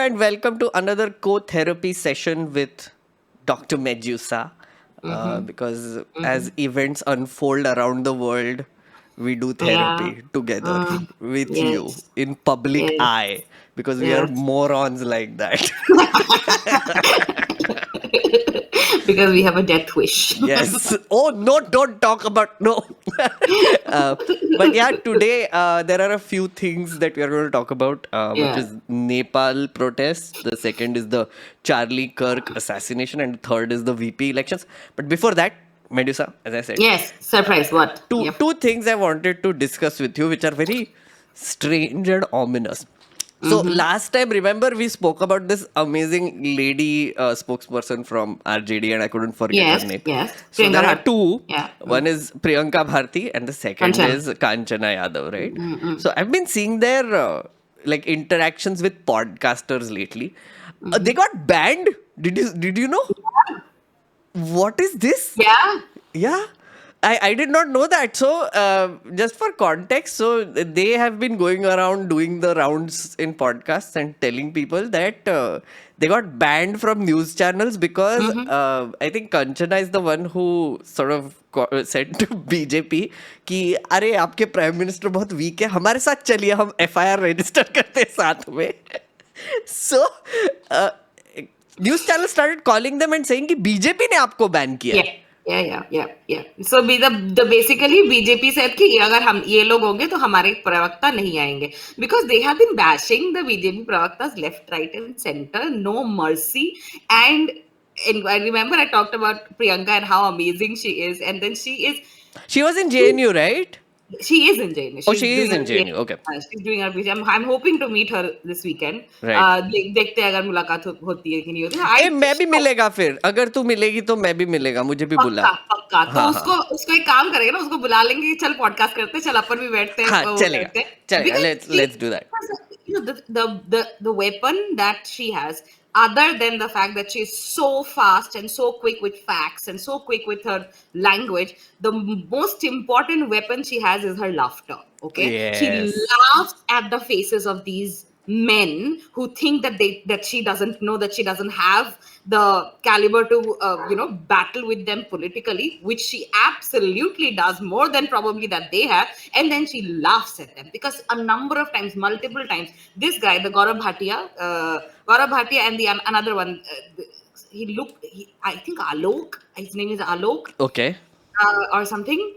and welcome to another co-therapy session with Dr. Medusa. Because as events unfold around the world, we do Yeah. therapy together with you Yes. in public Yes. eye because we are Yes. morons like that. Because we have a death wish. Yes. Oh, no, don't talk about, no. uh, but yeah, today there are a few things that we are going to talk about, which Yeah. is Nepal protests. The second is the Charlie Kirk assassination, and the third is the VP elections. But before that, Medusa, as I said, Yes. Surprise. What? two Yep. two things I wanted to discuss with you, which are very strange and ominous. So last time, remember we spoke about this amazing lady spokesperson from RJD, and I couldn't forget her Yes. name. Yes. So Priyanka there are Bhatt. two. Yeah. One is Priyanka Bharti, and the second Kanchan. is Kanchana Yadav, right? So I've been seeing their like interactions with podcasters lately. They got banned. Did you know? What is this? Yeah. Yeah, I did not know that. So, just for context, so they have been going around doing the rounds in podcasts and telling people that they got banned from news channels because I think Kanchana is the one who sort of said to BJP कि अरे आपके prime minister बहुत week है, हमारे साथ चलिए, हम FIR register करते हैं साथ में. So, uh, news channels started calling them and saying कि बीजेपी ने आपको बैन किया है. Yeah. So the basically BJP said कि अगर हम ये लोग होंगे तो हमारे प्रवक्ता नहीं आएंगे because they have been bashing the BJP pravaktas left, right, and center, no mercy. And I remember I talked about Priyanka and how amazing she is, and then She was in JNU, right? she is in JNU. Oh, She's she is doing her in JNU. Okay. she's doing her PhD. I'm hoping to meet her this weekend. Right. देखते हैं अगर मुलाकात होती है कि नहीं होती है. ए, मैं भी मिलेगा फिर. अगर तू मिलेगी तो मैं भी मिलेगा. मुझे भी बुला. पक्का तो हाँ, उसको हाँ. उसको एक काम करेगा ना, उसको बुला लेंगे, चल पॉडकास्ट करते हैं, चल अपन भी बैठते हैं, हाँ, वो चलेगा. करते हैं. चलेगा. Because Let's do that. you know, the weapon that she has, other than the fact that she's so fast and so quick with facts and so quick with her language, the most important weapon she has is her laughter. Okay, she Yes. laughs at the faces of these men who think that she doesn't know, that she doesn't have the caliber to battle with them politically, which she absolutely does, more than probably that they have. And then she laughs at them because a number of times, multiple times, this guy, the Gaurav Bhatia, and the another one, I think Alok, his name is Alok, Okay. or something.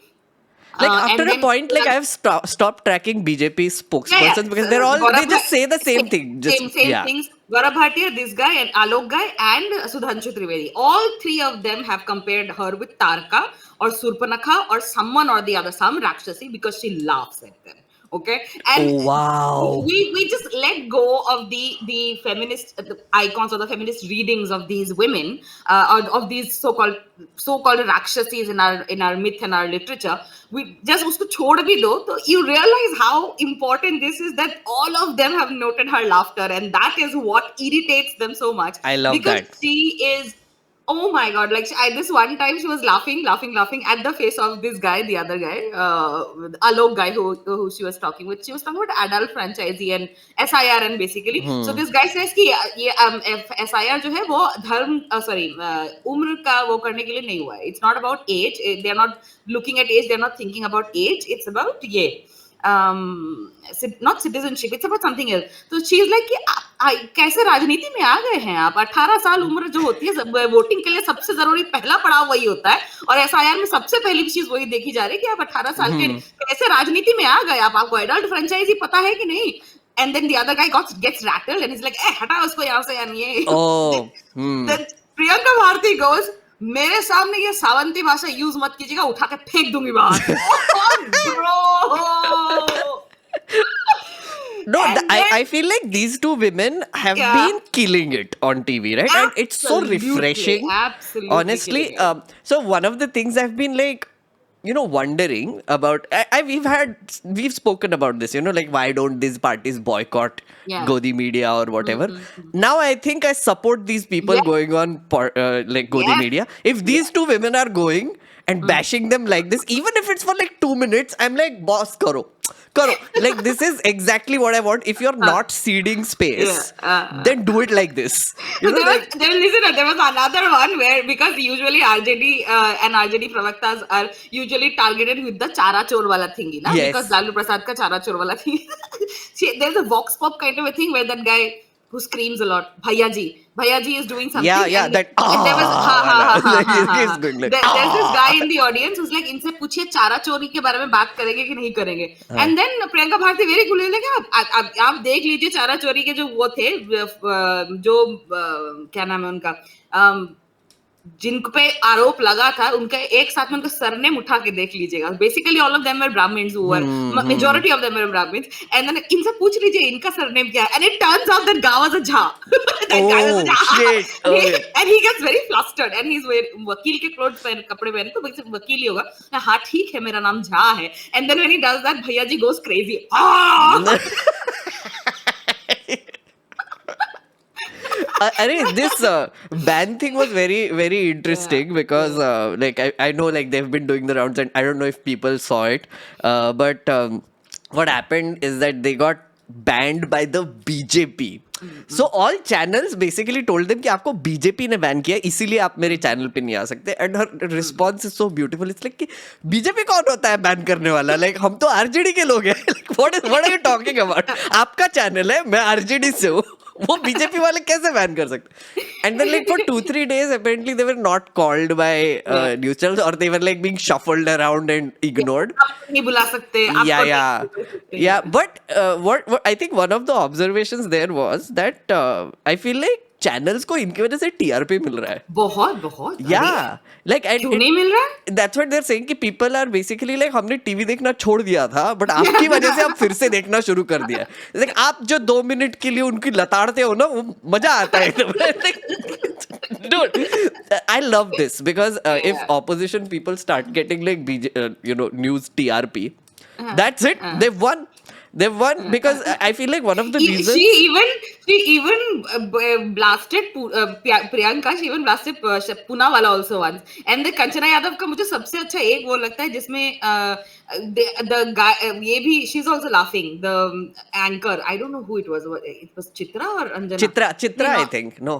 Like after And a then point, like I have stopped tracking BJP spokespersons because they're all they just say the same thing. Just same yeah. things. Gaurav Bhatia, this guy, and Alok guy, and Sudhanshu Trivedi. All three of them have compared her with Tarka or Surpanakha or someone or the other, some Rakshasi, because she laughs at them. Okay, and Oh, wow. we just let go of the feminist the icons or the feminist readings of these women, or of these so-called Rakshasis in our myth and our literature. We just usko chhod bhi do, so you realize how important this is, that all of them have noted her laughter, and that is what irritates them so much, I love because that. she is, oh my god, like this one time she was laughing at the face of this guy, the other guy, Alok guy, who she was talking with. She was talking about adult franchisee and SIR, and basically, so this guy says कि ये SIR जो है वो धर्म उम्र का वो करने के लिए नहीं हुआ है. It's not about age. They are not looking at age. They are not thinking about age. It's about ये not citizenship, it's about something else. So she is like कि कैसे राजनीति में आ गए हैं आप. 18 साल उम्र जो होती है वोटिंग के लिए सबसे जरूरी पहला पड़ाव वही होता है, और एसआईआर में सबसे पहली चीज वही देखी जा रही है कि आप 18 साल के कैसे राजनीति में आ गए. आपको एडल्ट फ्रेंचाइजी पता है कि नहीं. And then the other guy gets rattled and he's like, हटा उसको यहाँ से यार ये. Oh. Then Priyanka Bharti goes, मेरे सामने ये सावंती भाषा यूज मत कीजिएगा, उठा के फेंक दूंगी बाहर. Bro. No, And I feel like these two women have been killing it on TV, right? And it's so refreshing. Absolutely. Honestly, killing it. so one of the things I've been like, wondering about, we've spoken about this, like why don't these parties boycott Yeah. Godi Media or whatever. Now I think I support these people Yeah. going on like Godi Yeah. Media. If these two women are going and bashing them like this, even if it's for like 2 minutes, I'm like, boss, karo. Karo, like this is exactly what I want. If you're not ceding space, then do it like this. You know, like There was another one where, because usually RJD and RJD pravaktas are usually targeted with the chara chor wala thingy, na? Yes. Because Lalu Prasad ka chara chor wala thing. There's a vox pop kind of a thing where that guy who screams a lot, Bhaiya ji is doing something. yeah, and that there was like, he's going like, there's this guy in the audience who's like, इनसे पूछिए चारा चोरी के बारे में बात करेंगे कि नहीं करेंगे. And then Priyanka Bharti very cool like आप देख लीजिए चारा चोरी के जो वो थे, जो क्या नाम है उनका, जिन पे आरोप लगा था, उनका एक साथ में उनका सरनेम उठा के देख लीजिएगा. Basically all of them were Brahmins, who were majority of them were Brahmins. And then इनसे पूछ लीजिए इनका सरनेम क्या है, and it turns out that guy was a Jha. That guy was a jha. shit. Okay. And he gets very flustered and he's wearing वकील के clothes पहन, कपड़े पहने, तो वैसे वकील ही होगा. हाँ ठीक है, मेरा नाम झा है. And then when he does that, भैया जी goes crazy. This ban thing was very, very interesting because, like, I know, like, they've been doing the rounds, and I don't know if people saw it, but what happened is that they got banned by the BJP. So all channels basically told them कि आपको BJP ने ban किया, इसीलिए आप मेरे channel पे नहीं आ सकते. And her response is so beautiful. It's like कि बीजेपी कौन होता है बैन करने वाला? लाइक हम तो आरजेडी के लोग हैं. What are you talking about? आपका चैनल है, मैं आरजेडी से हूँ, वो बीजेपी वाले कैसे बैन कर सकते? And then like for 2-3 days apparently they were not called by news channels, or they were like being shuffled around and ignored. आप नहीं बुला सकते. Yeah, but what I think one of the observations there was that I feel like channels को इनकी वजह से TRP मिल रहा है. बहुत. Yeah, like क्यों नहीं मिल रहा है? that's what they're saying कि people are basically like, हमने टीवी देखना छोड़ दिया था, but आपकी वजह से आप फिर से देखना शुरू कर दिया. Like आप जो 2 मिनट के लिए उनकी लताड़ते हो ना, वो मजा आता है. Dude, I love this because if opposition people start getting like news TRP, that's it. They've won. They've won because I feel like one of the reasons She even blasted Priyanka. She even blasted Poonawalla also once. And the Kanchana Yadav का मुझे सबसे अच्छा एक वो लगता है जिसमें the guy ये भी, she's also laughing. The anchor, I don't know who it was. It was Chitra or Anjana? Chitra I think. No,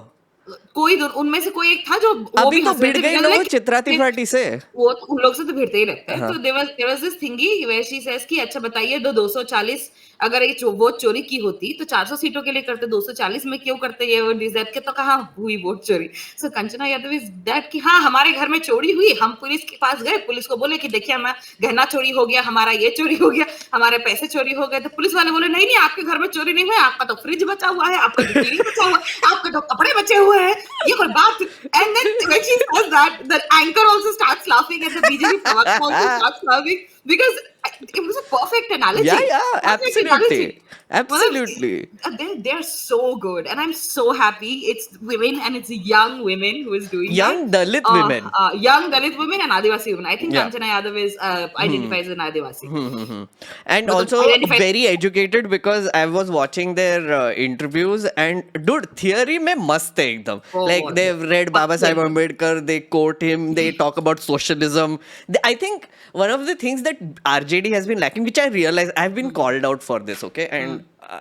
कोई उनमें से कोई एक था जो वो अभी भी तो हंस रहे भिड़ थे गई because ना वो like चित्रा त्रिपाठी से. वो उन लोग से तो भिड़ते ही लगता है. तो there was this thingy where she says कि अच्छा बताइए 240 अगर ये वोट चोरी की होती तो 400 सीटों के लिए करते, 240 में क्यों करते ये वो डिजर्व के, तो कहाँ हुई वोट चोरी. सो कंचना यादव इज दैट कि हाँ हमारे घर में चोरी हुई, हम पुलिस के पास गए, पुलिस को बोले कि देखिए हमारा गहना चोरी हो गया, हमारा ये चोरी हो गया, हमारे पैसे चोरी हो गए. तो पुलिस वाले बोले नहीं आपके घर में चोरी नहीं हुआ, आपका तो फ्रिज बचा हुआ है, आपका तो टीवी बचा हुआ है, आपके तो कपड़े बचे हुए हैं, ये कोई बात. And then when she says that, the anchor also starts laughing and the BJP Pravakta also starts laughing because it was a perfect analogy. Yeah, absolutely. Absolutely. They're so good, and I'm so happy. It's women, and it's young women who is doing Young that. Dalit women. Young Dalit women and Adivasi women. I think Yeah. Kanchana Yadav is identifies as an Adivasi. And Because also identified- very educated because I was watching their interviews and dude, theory में मस्त है एकदम. Oh, Like they've read Baba Sahib Ambedkar, they quote him, they talk about socialism. I think one of the things that RJD has been lacking, which I realize I've been called out for this, okay, and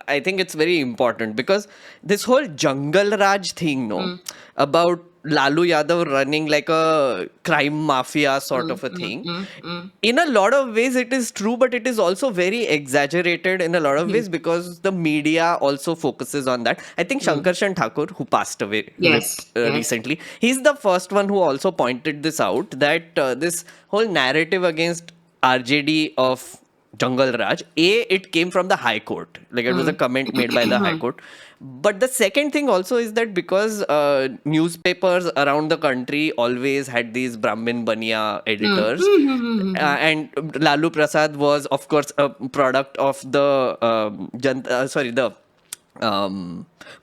I think it's very important because this whole Jungle Raj thing, about Lalu Yadav running like a crime mafia sort of a thing. In a lot of ways, it is true, but it is also very exaggerated in a lot of ways because the media also focuses on that. I think Shankarshan Thakur, who passed away Yes. recently, he's the first one who also pointed this out that this whole narrative against RJD of Jungle Raj, it came from the High Court. Like it was a comment made by the High Court. But the second thing also is that because newspapers around the country always had these Brahmin Baniya editors, and Lalu Prasad was, of course, a product of the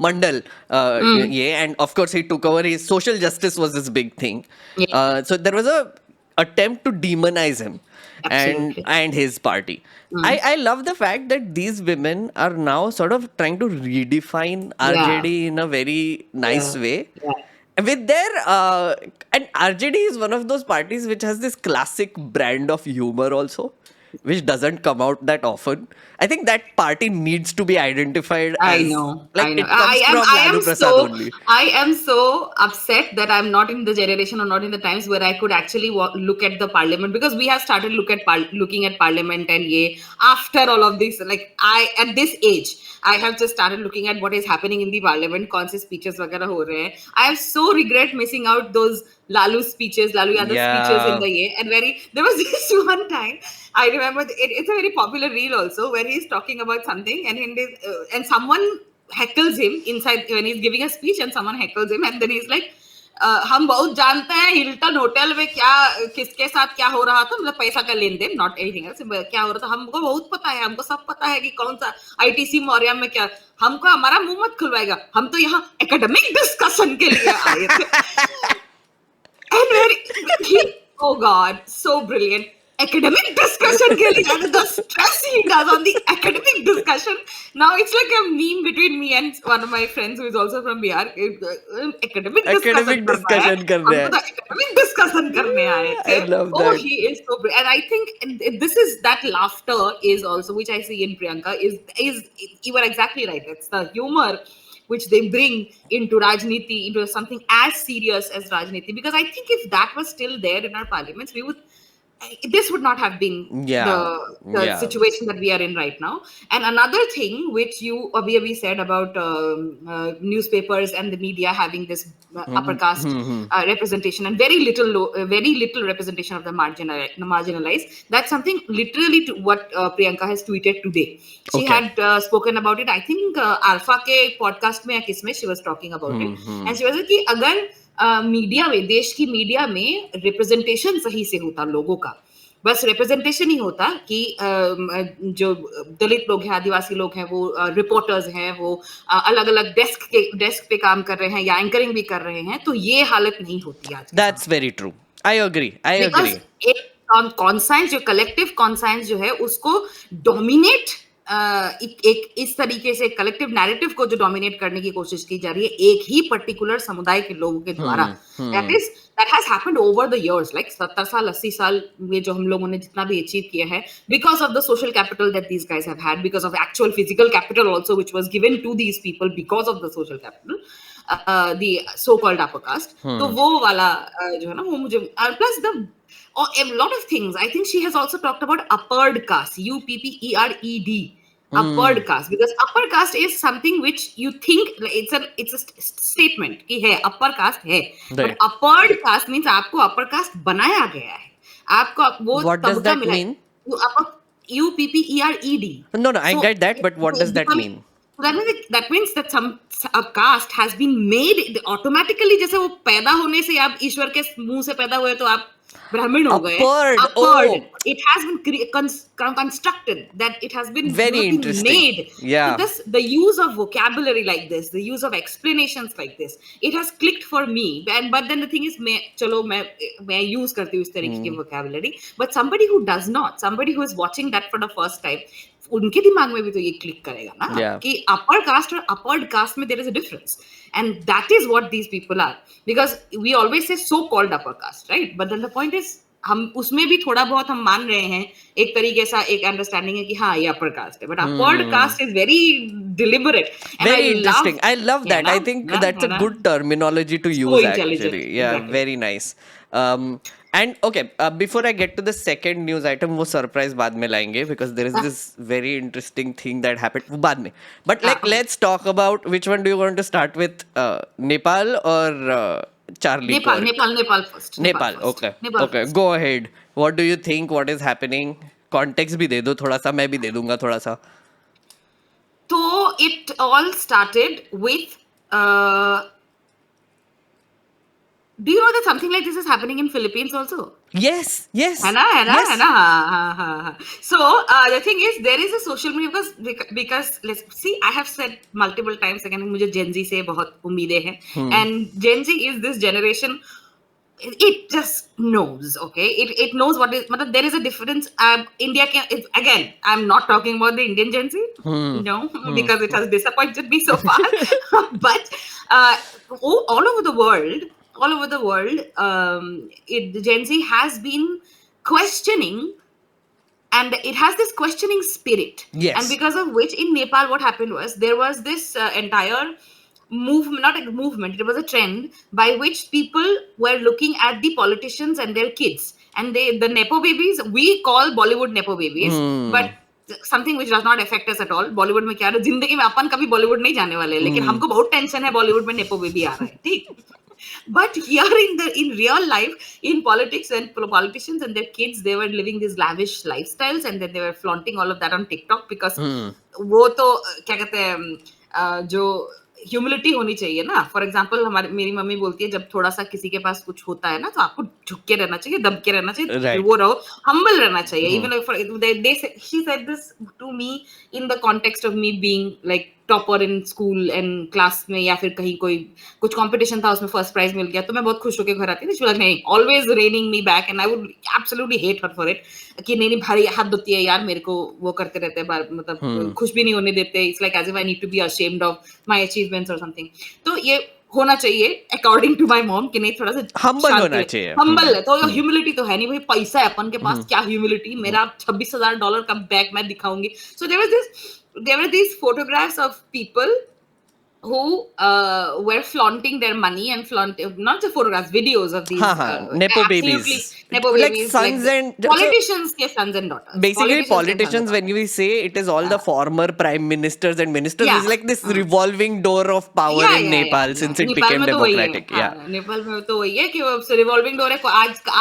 Mandal, and of course he took over. His social justice was this big thing. So there was a attempt to demonize him and his party. I love the fact that these women are now sort of trying to redefine RJD in a very nice way. With their and RJD is one of those parties which has this classic brand of humor also. which doesn't come out that often. I think that party needs to be identified I as know, like I know. it comes from Lalu Prasad only. I am so upset that I'm not in the generation or not in the times where I could actually look at the parliament, because we have started looking at parliament and after all of this. Like I, at this age, I have just started looking at what is happening in the parliament. कौन से speeches वगैरह हो रहे हैं. I have so regret missing out those Lalu speeches, Lalu Yadav speeches in Yeah. the and there was this one time I remember it's a very popular reel also where he's talking about something and someone heckles him inside when he's giving a speech, and someone heckles him and then he's like, हम बहुत जानते हैं Hilton hotel में क्या किसके साथ क्या हो रहा था, मतलब पैसा का लेन देन, नॉट एनीथिंग एल्स, क्या हो रहा था हमको बहुत पता है, हमको सब पता है कि कौन सा आईटीसी मौर्या में क्या, हमको हमारा मुंह मत खुलवाएगा, हम तो यहाँ एकेडमिक डिस्कशन के लिए आए थे. And oh God, so brilliant. Academic discussion के लिए, and the stress he does on the academic discussion. Now it's like a meme between me and one of my friends who is also from BR. Academic discussion करने हैं. academic discussion करने आए थे. I love Oh, that. he is so brilliant. And I think this is that laughter is also, which I see in Priyanka, is you were exactly right. It's the humor which they bring into Rajniti, into something as serious as Rajniti. Because I think if that was still there in our parliaments, this would not have been Yeah. the Yeah. situation that we are in right now. And another thing which you Abhi said about newspapers and the media having this upper caste representation and very little representation of the marginalized. That's something literally to what Priyanka has tweeted today. She Okay. had spoken about it. I think Alpha के podcast में या किसमें she was talking about it, and she was like कि अगर media में, देश की media में रिप्रेजेंटेशन सही से होता लोगों का, बस रिप्रेजेंटेशन ही होता कि जो दलित लोग हैं, आदिवासी लोग हैं, वो रिपोर्टर्स हैं, वो अलग अलग डेस्क पे काम कर रहे हैं या एंकरिंग भी कर रहे हैं, तो ये हालत नहीं होती आज. That's very true. I agree. एक कॉन्साइंस, जो कलेक्टिव कॉन्साइंस जो है उसको डोमिनेट एक इस तरीके से कलेक्टिव नैरेटिव को जो डोमिनेट करने की कोशिश की जा रही है एक ही पर्टिकुलर समुदाय के लोगों के द्वारा, that has happened over the years, like 70 साल 80 साल में जो हम लोगों ने जितना भी अचीव किया है, because of the social capital that these guys have had, because of actual physical capital also which was given to these people because of the social capital, the so called upper caste. तो वो वाला जो है ना, वो मुझे plus a lot of things. I think she has also talked about uppered caste, UPPERED, uppered caste, because upper caste is something which you think it's a statement कि है upper caste है, but uppered caste means आपको upper caste बनाया गया है, आपको वो What does that mean? UPPERED. No, I get that, but what does that mean? That means that a caste has been made automatically. जैसे वो पैदा होने से आप ईश्वर के मुंह से पैदा हुए तो आप ब्राह्मण हो गए. Uppered. It has been constructed, that it has been very interesting. Made. Yeah. So the use of vocabulary like this, the use of explanations like this, it has clicked for me. But then the thing is, मैं use करती हूँ इस तरीके की vocabulary. But somebody who does not, somebody who is watching that for the first time, उनके दिमाग में भी तो ये क्लिक करेगा ना कि अपर कास्ट और अपर्ड कास्ट में there is a difference, and that is what these people are, because we always say so called upper caste, right, but then the point is हम उसमें भी थोड़ा बहुत हम मान रहे हैं, एक तरीके सा एक अंडरस्टैंडिंग है कि हाँ ये अपर कास्ट है, but uppered caste is very deliberate. Very interesting. I love that. I think that's a good terminology to use actually. Yeah, very nice. And okay, before I get to the second news item, वो surprise बाद में लाएंगे, because there is this very interesting thing that happened वो बाद में. But like let's talk about which one do you want to start with, Nepal or Charlie? Nepal first. Nepal. Okay. Okay. Go ahead. What do you think? What is happening? Context भी दे दो थोड़ा सा, मैं भी दे दूंगा थोड़ा सा. So it all started with do you know that something like this is happening in Philippines also? Yes. है ना. So the thing is, there is a social media, because let's see, I have said multiple times again, मुझे Gen Z से बहुत उम्मीदें हैं, and Gen Z is this generation. It just knows, okay? It knows what is. But there is a difference. India can, again, I'm not talking about the Indian Gen Z, no, because it has disappointed me so far. But all over the world, the Gen Z has been questioning and it has this questioning spirit. Yes. And because of which, in Nepal, what happened was there was this entire movement, not a movement, it was a trend by which people were looking at the politicians and their kids, and the nepo babies, we call Bollywood nepo babies, but something which does not affect us at all. Bollywood में क्या है, जिंदगी में अपन कभी बॉलीवुड नहीं जाने वाले, लेकिन हमको बहुत टेंशन है बॉलीवुड में नेपो बेबी आ रहा है, ठीक. But here in real life, in politics, and politicians and their kids, they were living these lavish lifestyles, and then they were flaunting all of that on TikTok because वो तो क्या कहते हैं, जो humility होनी चाहिए ना. फॉर एग्जाम्पल मेरी मम्मी बोलती है जब थोड़ा सा किसी के पास कुछ होता है ना तो आपको झुक के रहना चाहिए, दब के रहना चाहिए, Right. वो रहो, हम्बल रहना चाहिए. Even she said this to me in the context of me being like topper in school and class में, या फिर कहीं कोई कुछ कंपटीशन था उसमें फर्स्ट प्राइज मिल गया तो मैं बहुत खुश होकर घर आती थी. नहीं, always raining me back, and I would absolutely hate her for it कि नहीं भारी हाथ धोती है यार, मेरे को वो करते रहते हैं, मतलब खुश भी नहीं होने देते. It's like as if I need to be ashamed of my achievements और समथिंग. तो ये होना चाहिए अकॉर्डिंग टू माय मॉम कि नहीं, थोड़ा सा हम्बल होना चाहिए. हम्बल है तो ह्यूमिलिटी तो है नहीं भाई, पैसा है अपन के पास, क्या ह्यूमिलिटी, मेरा $26,000 का बैग मैं दिखाऊंगी. सो there were these photographs of people who were flaunting their money and not just photographs, videos of these nepo absolutely babies, nepo like babies, sons like and politicians ke sons and daughters. Basically Politicians politicians, when we say it is all the former prime ministers and ministers, Yeah. is like this revolving door of power in Nepal since it Nepal became में तो वही है. democratic. हाँ, नेपाल में तो वही है कि वो रिवॉल्विंग डोर है,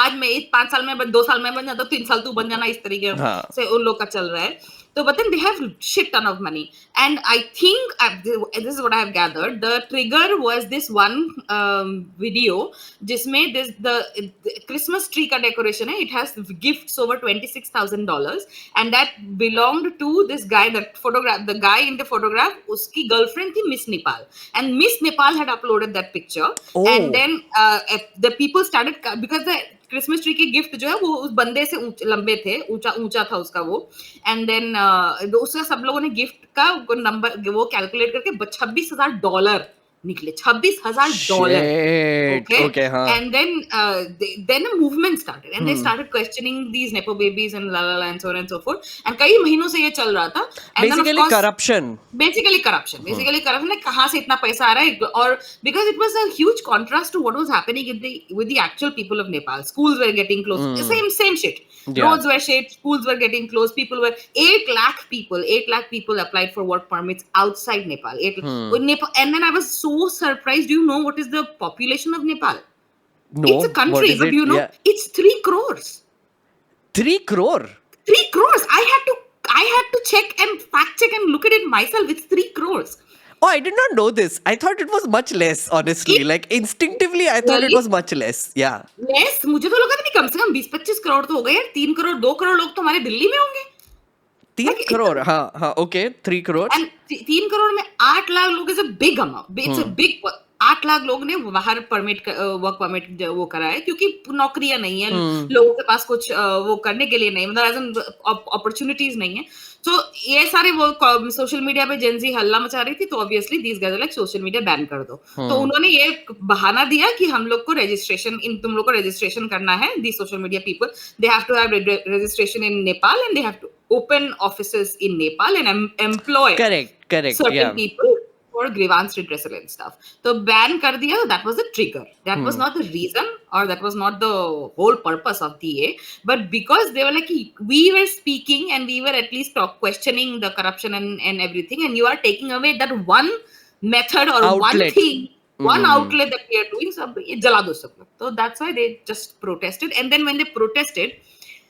आज में 5 साल में 2 साल में बन जाता, 3 साल तू बन जाना, इस तरीके से उन लोग का चल रहा है. So, but then they have shit ton of money, and I think this is what I have gathered. The trigger was this one video, जिसमें the Christmas tree का decoration है. It has gifts over $26,000, and that belonged to this guy. The guy in the photograph, उसकी girlfriend थी Miss Nepal, and Miss Nepal had uploaded that picture, and then the people started, because the Christmas tree के gift जो है वो उस बंदे से लंबे थे, ऊंचा था उसका वो, एंड देन उसका सब लोगों ने गिफ्ट का नंबर वो कैलकुलेट करके $26,000 निकले. $26,000. Okay, and then a movement started, and they started questioning these nepo babies and la and so on and so forth, and कई महीनों से ये चल रहा था. And basically corruption. Basically corruption है, कहाँ से इतना पैसा आ रहा है. और because it was a huge contrast to what was happening with the actual people of Nepal. Schools were getting closed, same shit. Roads were shit, schools were getting closed, 8 lakh people applied for work permits outside Nepal. Nepal. And then I was so surprised. Do you know what is the population of Nepal? No. It's a country, but do you know? Yeah. It's 3 crores. 3 crore? 3 crores. I had to check and fact check and look at it myself. It's 3 crores. Oh, I did not know this. I thought it was much less, honestly. Like instinctively, I thought it was much less. Yeah. Less? मुझे तो लगा था नहीं, कम से कम 20-25 करोड़ तो हो गए यार. 3 करोड़ 2 करोड़ लोग तो हमारे दिल्ली में होंगे. 3 crore, हाँ, okay, 3 crore. And 3 करोड़ में 8 लाख लोग is a big amount. It's a big. 8 lakh लोग ने बाहर वर्क परमिट वो करा है, क्योंकि नौकरियां नहीं है, लोगों के पास कुछ वो करने के लिए नहीं, मतलब अपॉर्चुनिटीज नहीं है. तो ये सारे वो सोशल मीडिया पे जेंजी हल्ला मचा रही थी, तो obviously these guys like social media ban कर दो. तो उन्होंने ये बहाना दिया कि हम लोग को तुम लोग को रजिस्ट्रेशन करना है. The social media people, they have to have registration in Nepal, and they have to open offices in Nepal and employ certain people for grievance redressal and stuff. So ban kar diya. That was the trigger. That was not the reason, or that was not the whole purpose of DA. But because they were like, we were speaking and we were at least questioning the corruption and everything, and you are taking away that one method or one thing, one outlet that we are doing. So ye jala do sab log. So that's why they just protested. And then when they protested,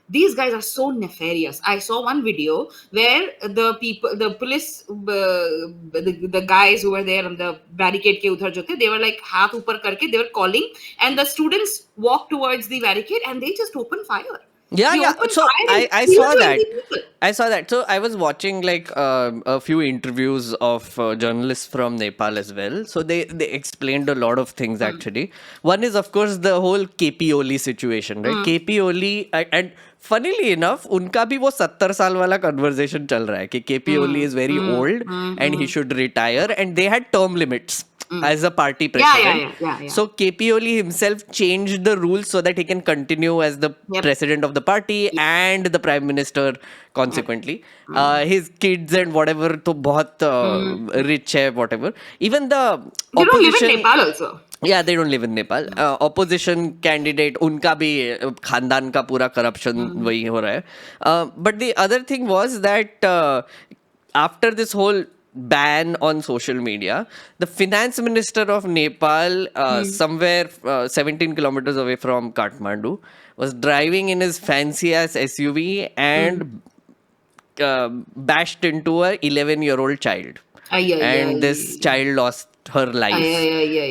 these guys are so nefarious. I saw one video where the police, the guys who were there on the barricade ke udhar jo the, they were like haath upar karke, they were calling, and the students walked towards the barricade and they just opened fire. Yeah. So I saw that. I saw that. So I was watching like a few interviews of journalists from Nepal as well. So they explained a lot of things actually. One is of course the whole KP Oli situation, right? KP Oli, and funnily enough, उनका भी वो 70 साल वाला conversation चल रहा है कि KP Oli is very old and he should retire, and they had term limits. as a party Yeah, president. yeah. So KP Oli himself changed the rules so that he can continue as the Yep. president of the party Yep. and the prime minister Yep. consequently. His kids and whatever to बहुत rich hai, whatever. Even the They don't live in opposition. Nepal also. Yeah, they don't live in Nepal. Opposition candidate, उनका भी खानदान का पूरा corruption वही हो रहा है. But the other thing was that after this whole ban on social media, the finance minister of Nepal, somewhere 17 kilometers away from Kathmandu, was driving in his fancy ass SUV and bashed into a 11-year-old child. And this child lost her life.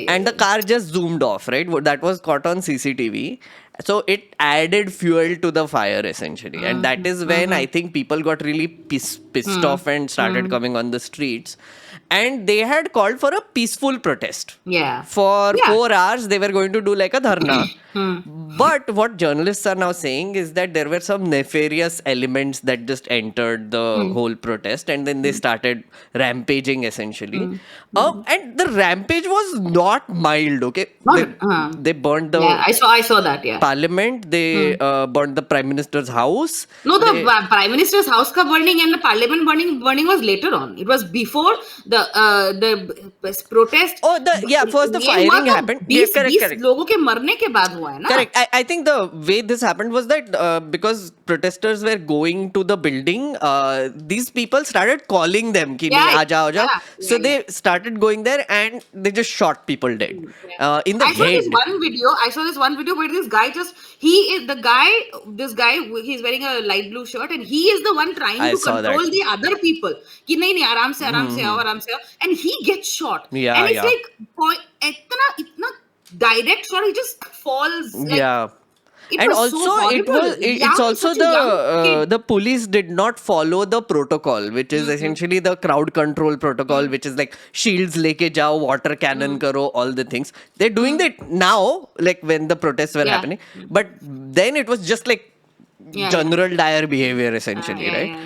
And the car just zoomed off, right? That was caught on CCTV. So it added fuel to the fire essentially. And that is when I think people got really pissed off and started coming on the streets. And they had called for a peaceful protest. Yeah. For 4 hours, they were going to do like a dharna. But what journalists are now saying is that there were some nefarious elements that just entered the whole protest and then they started rampaging essentially. And the rampage was not mild, okay? They burned the Yeah, I saw that, yeah. parliament, they burned the prime minister's house. No, the prime minister's house ka burning and the parliament burning was later on. It was before the protest. First the ये firing हुआ तो happened. 20 लोगों के मरने के बाद हुआ है ना. Correct. I think the way this happened was that because protesters were going to the building, these people started calling them ki nahi, aaja. So they started going there and they just shot people dead in the I saw head. this one video where this guy he's wearing a light blue shirt and he is the one trying to control the other people. Ki nahi, आराम से आओ. And he gets shot. Yeah, and it's like itna direct shot, he just falls. Like, yeah. It And was also so it's also the police did not follow the protocol, which is essentially the crowd control protocol, which is like shields leke jao, water cannon karo, all the things. They're doing that now, like when the protests were happening. But then it was just like general dire behavior essentially, right?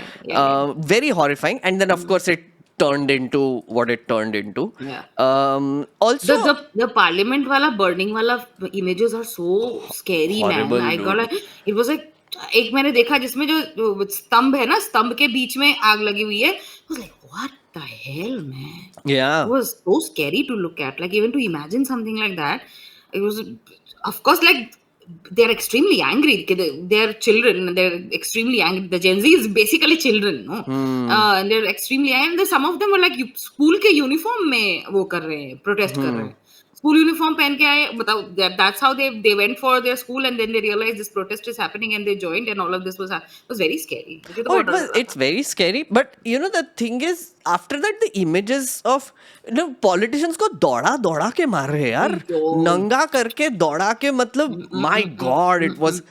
Very horrifying. And then of course it turned into what it turned into. Also the parliament wala burning wala images are so scary, horrible, man. It was like एक मैंने देखा जिसमें जो स्तंभ है ना, स्तंभ के बीच में आग लगी हुई है. I was like, what the hell, man? Yeah. It was so scary to look at. Like even to imagine something like that, it was, of course, like they're extremely angry. They're children. They're extremely angry. The Gen Z is basically children, no? And they're extremely angry. Some of them were like school के uniform में वो कर रहे हैं, protest कर रहे हैं. School uniform पहन के आए, बताओ. That's how they went for their school and then they realized this protest is happening and they joined and all of this was very scary. It's very scary. But you know the thing is, after that the images of politicians को दौड़ा के मार रहे हैं यार, नंगा करके दौड़ा के, मतलब my God, it was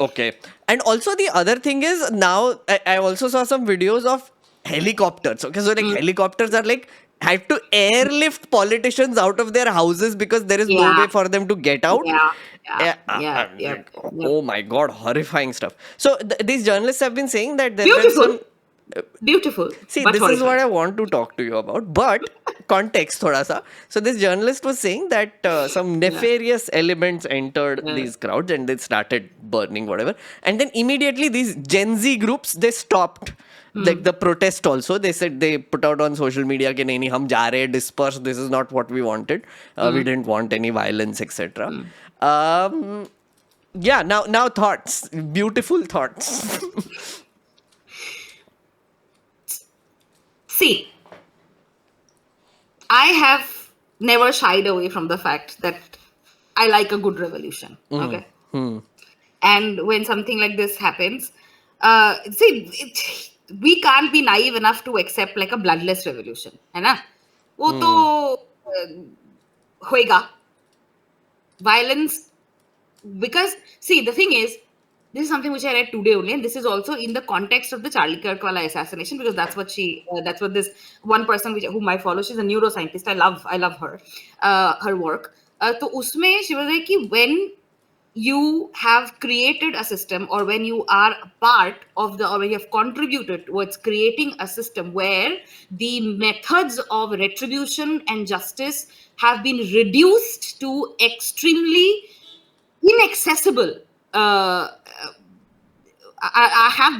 okay. And also the other thing is now I also saw some videos of helicopters. Okay, so like helicopters are like had to airlift politicians out of their houses because there is no way for them to get out. Oh my God, horrifying stuff. So these journalists have been saying that there were some beautiful. See, this is what I want to talk to you about, but context thoda sa. So this journalist was saying that some nefarious elements entered these crowds and they started burning whatever, and then immediately these Gen Z groups, they stopped. Like the protest also, they said, they put out on social media कि नहीं हम जा रहे हैं, disperse, this is not what we wanted, we didn't want any violence, etc. Now thoughts, beautiful thoughts. See, I have never shied away from the fact that I like a good revolution. Okay. And when something like this happens, we can't be naive enough to accept like a bloodless revolution, है ना? वो तो होएगा. Violence, because see, the thing is, this is something which I read today only, and this is also in the context of the Charlie Kirk wala assassination, because that's what this one person whom I follow, she's a neuroscientist. I love her work. तो उसमें she was like कि when you have created a system, or when you are a part of the, or when you have contributed towards creating a system where the methods of retribution and justice have been reduced to extremely inaccessible, have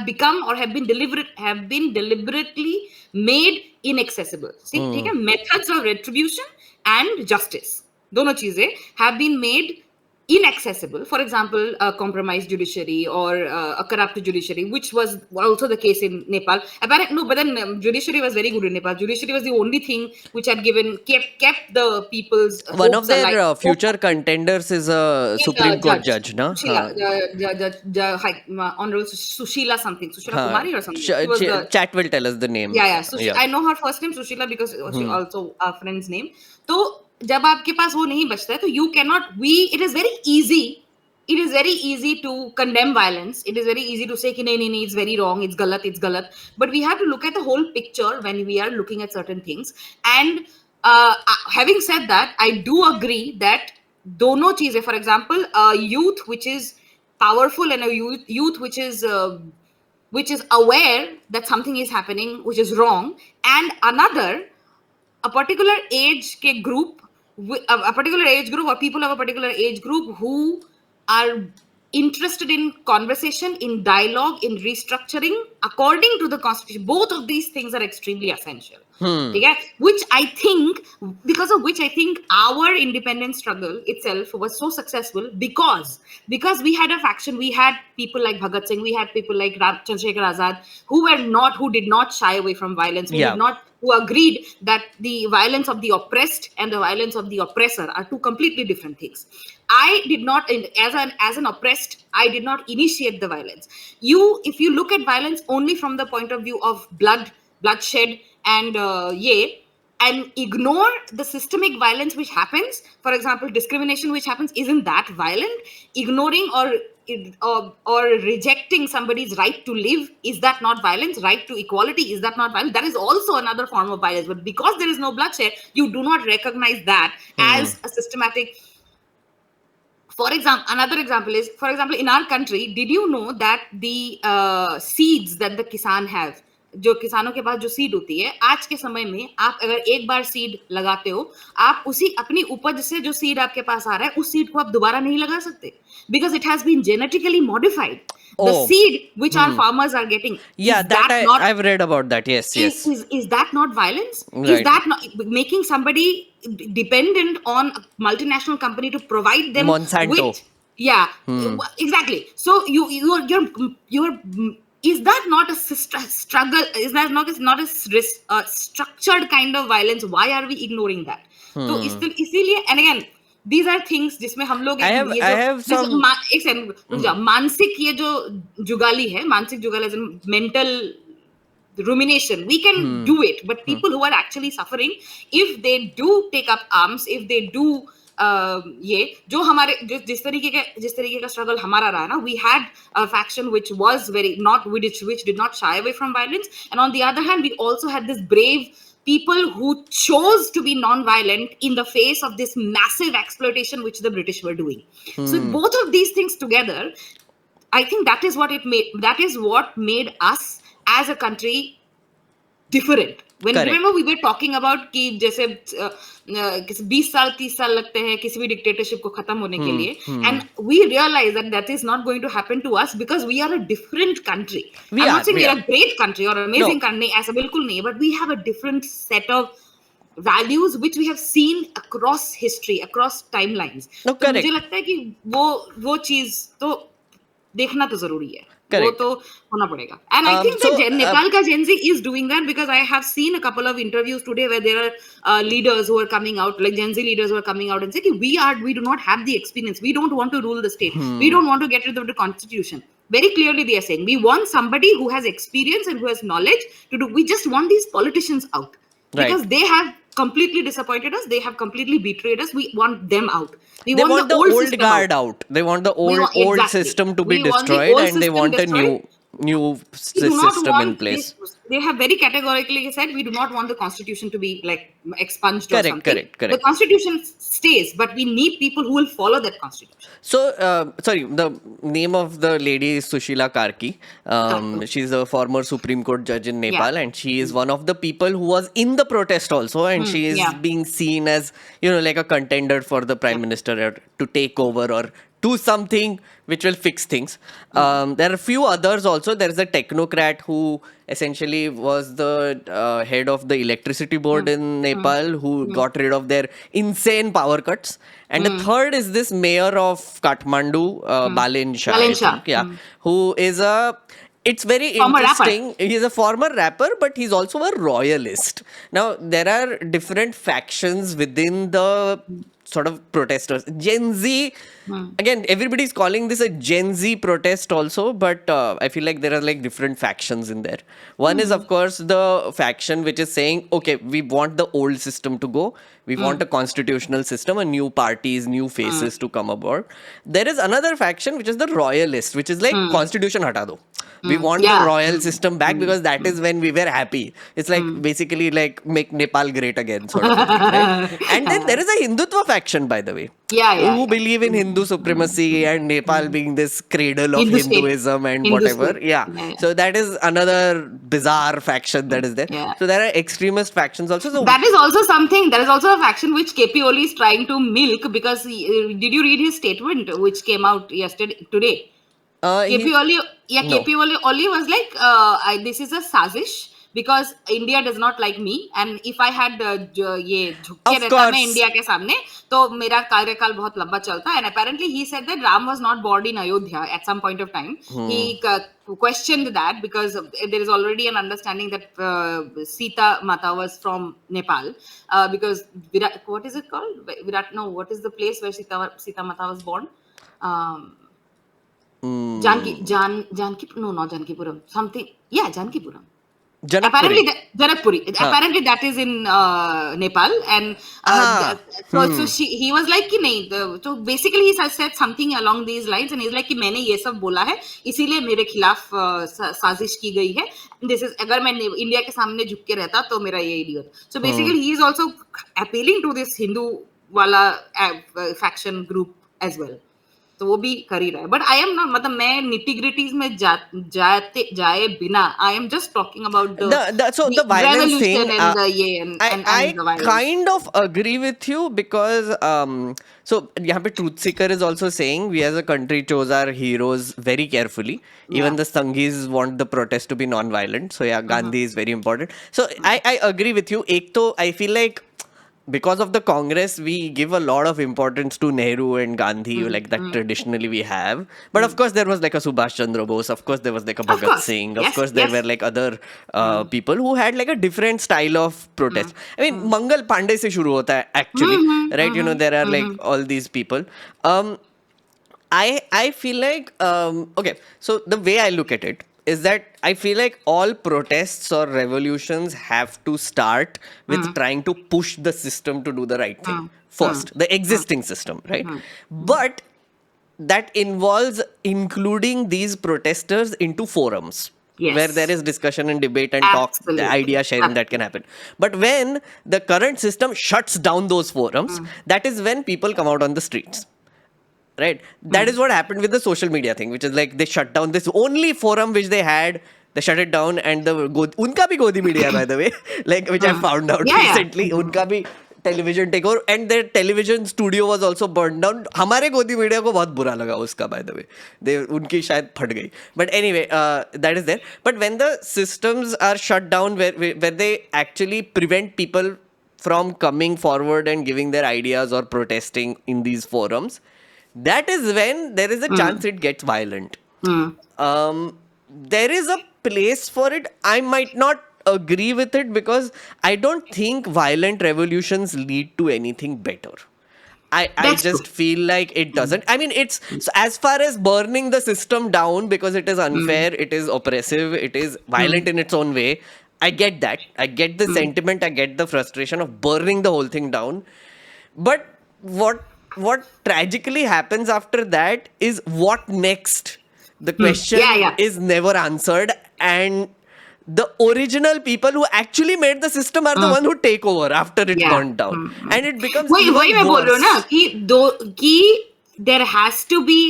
become, or have been deliberately made inaccessible. See, ठीक है, methods of retribution and justice, दोनों चीजें have been made inaccessible. For example, a compromised judiciary, or a corrupt judiciary, which was also the case in Nepal. Apparently, no, but then judiciary was very good in Nepal. Judiciary was the only thing which had kept the people's One hopes of their alive. future contenders is a Supreme Court judge, na? Sushila, Honorable Sushila something, Sushila हाँ, Kumari or something. She was the, Chat will tell us the name. yeah. Yeah. I know her first name Sushila because she also a friend's name. तो जब आपके पास वो नहीं बचता है, तो you cannot. It is very easy. It is very easy to condemn violence. It is very easy to say कि नहीं, it's very wrong, it's galat. But we have to look at the whole picture when we are looking at certain things. And having said that, I do agree that दोनों चीजें, for example, a youth which is powerful and a youth which is aware that something is happening which is wrong, and another, a particular age ke group, a particular age group, or people of a particular age group who are interested in conversation, in dialogue, in restructuring according to the constitution. Both of these things are extremely essential. Okay? Which I think, because of which I think our independence struggle itself was so successful, because we had a faction. We had people like Bhagat Singh, we had people like Chandrasekhar Azad, who did not shy away from violence, who agreed that the violence of the oppressed and the violence of the oppressor are two completely different things. I did not, as an oppressed, I did not initiate the violence. If you look at violence only from the point of view of bloodshed, and and ignore the systemic violence which happens, for example, discrimination which happens, isn't that violent? Ignoring or rejecting somebody's right to live, is that not violence? Right to equality, is that not violence? That is also another form of violence. But because there is no bloodshed, you do not recognize that as a systematic. For example, another example is, for example, in our country, did you know that the seeds that the kisan have, जो किसानों के पास जो seed होती है, आज के समय में आप अगर एक बार सीड लगाते हो, आप उसी अपनी उपज से जो सीड आपके पास आ रहा है, उस सीड को आप दोबारा नहीं लगा सकते, because it has been genetically modified. The seed which our farmers are getting, yeah, I've read about that. Yes. Is that not violence? Right. Is that not making somebody dependent on a multinational company to provide them Monsanto with, exactly. So you're is that not a struggle? Is that not a structured kind of violence? Why are we ignoring that? तो इसीलिए, and again, these are things जिसमें हम लोग मानसिक ये जो जुगाली है, मानसिक जुगाली, mental rumination, we can do it, but people who are actually suffering, if they do take up arms, if they do ये जो हमारे जिस तरीके का स्ट्रगल हमारा रहा ना, we had a faction which was which did not shy away from violence, and on the other hand we also had this brave people who chose to be non-violent in the face of this massive exploitation which the British were doing. So both of these things together, I think that is what made us as a country different. Remember we were talking about कि जैसे 20 साल 30 साल लगते हैं किसी भी dictatorship को खत्म होने के लिए, and we realize that is not going to happen to us because we are a different country. I'm not saying we are a great country or amazing country, ऐसा बिल्कुल नहीं, but we have a different set of values which we have seen across history, across timelines. तो मुझे लगता है कि वो चीज तो देखना तो जरूरी है. वो तो होना पड़ेगा. And I think that Nepal ka Gen Z is doing that, because I have seen a couple of interviews today where there are leaders who are coming out, like Gen Z leaders who are coming out and saying we do not have the experience, we don't want to rule the state, we don't want to get rid of the constitution. Very clearly they are saying we want somebody who has experience and who has knowledge to do. We just want these politicians out, because they have completely disappointed us, they have completely betrayed us. We want them out. They want the old guard out. They want the old system to be destroyed, and they want a new new We do not system in want place. they have very categorically said we do not want the constitution to be like expunged or Correct, something. correct, The correct. constitution stays, but we need people who will follow that constitution. So, sorry, the name of the lady is Sushila Karki. Correct. She's a former Supreme Court judge in Yeah. Nepal, and she is one of the people who was in the protest also, and she is Yeah. being seen as, like a contender for the prime minister to take over or do something which will fix things. There are a few others also. There is a technocrat who essentially was the head of the electricity board in Nepal who got rid of their insane power cuts. And the third is this mayor of Kathmandu, Balin Shah, I Balin Shah. think, yeah, who is it's very Former rapper. interesting. He's a former rapper, but he's also a royalist. Now, there are different factions within the sort of protesters. Gen Z, again, everybody's calling this a Gen Z protest also, but I feel like there are like different factions in there. One is, of course, the faction which is saying, okay, we want the old system to go. We want a constitutional system, a new parties, new faces to come aboard. There is another faction which is the royalist, which is like constitution hata do. We want Yeah. the royal system back because that is when we were happy. It's like basically like make Nepal great again, sort of a thing, right? And then there is a Hindutva faction, by the way. Yeah. Who believe in Hindu supremacy and Nepal being this cradle of Hindu state. Hinduism and Hindu whatever. state. Yeah. Yeah. So that is another bizarre faction that is there. Yeah. So there are extremist factions also. So That is also something. There is also a faction which KP Oli is trying to milk because did you read his statement which came out today? KP Oli, No. KP Oli was like, this is a sazish because India does not like me, and if I had ये झुक के Of रहता course. मैं India के सामने तो मेरा कार्यकाल बहुत लंबा चलता. And apparently he said that Ram was not born in Ayodhya at some point of time. He questioned that because there is already an understanding that Sita Mata was from Nepal because Virat, what is it called? Virat, no, what is the place where Sita Mata was born? Janki, no, not Jankipuram. Something, yeah, Jankipuram. Janakpuri. Apparently, Janakpuri. Apparently, that is in Nepal, and so he was like कि नहीं. So basically, he has said something along these lines, and he's like कि मैंने ये सब बोला है, इसीलिए मेरे खिलाफ साजिश की गई है. This is अगर मैं इंडिया के सामने झुक के रहता तो मेरा ये idiot. So basically, he is also appealing to this Hindu वाला faction group as well. तो वो भी कर ही रहा है. बट आई एम नॉट, मतलब मैं निटिग्रिटीज में जाए बिना I am just talking about the violence thing, and I the violence. kind of agree with you because so यहाँ पे Truth Seeker is also saying we as a country chose our heroes very carefully. Even the Sanghis want the protest to be non-violent. So yeah, Gandhi is very important. So I agree with you. एक तो I feel like because of the Congress, we give a lot of importance to Nehru and Gandhi, like that traditionally we have. But of course, there was like a Subhash Chandra Bose. Of course, there was like a Bhagat course. Singh. Of Yes, course, there yes. were like other people who had like a different style of protest. I mean, Mangal Pandey se shuru hota hai, actually, right? You know, there are like all these people. I feel like okay. So the way I look at it is that I feel like all protests or revolutions have to start with trying to push the system to do the right thing first, the existing system, right? But that involves including these protesters into forums. Yes. Where there is discussion and debate and talk, Absolutely. the idea sharing that can happen. But when the current system shuts down those forums, that is when people come out on the streets. Right? That is what happened with the social media thing, which is like they shut down this only forum which they had. They shut it down, and unka bhi Godi media, by the way, like which I found out Yeah, yeah. recently. Unka bhi television takeover, and their television studio was also burned down. हमारे गोदी media को बहुत बुरा लगा उसका, by the way. उनकी शायद फट गई. But anyway, that is there. But when the systems are shut down, where they actually prevent people from coming forward and giving their ideas or protesting in these forums, that is when there is a chance it gets violent. There is a place for it. I might not agree with it because I don't think violent revolutions lead to anything better. I That's just true. feel like it doesn't. I mean, it's so as far as burning the system down because it is unfair, it is oppressive, it is violent in its own way. I get that. I get the sentiment. I get the frustration of burning the whole thing down. But what tragically happens after that is what next? the question Yeah. is never answered, and the original people who actually made the system are the one who take over after it Yeah. burnt down, and it becomes वही even मैं बोल रही हूँ ना worse. कि there has to be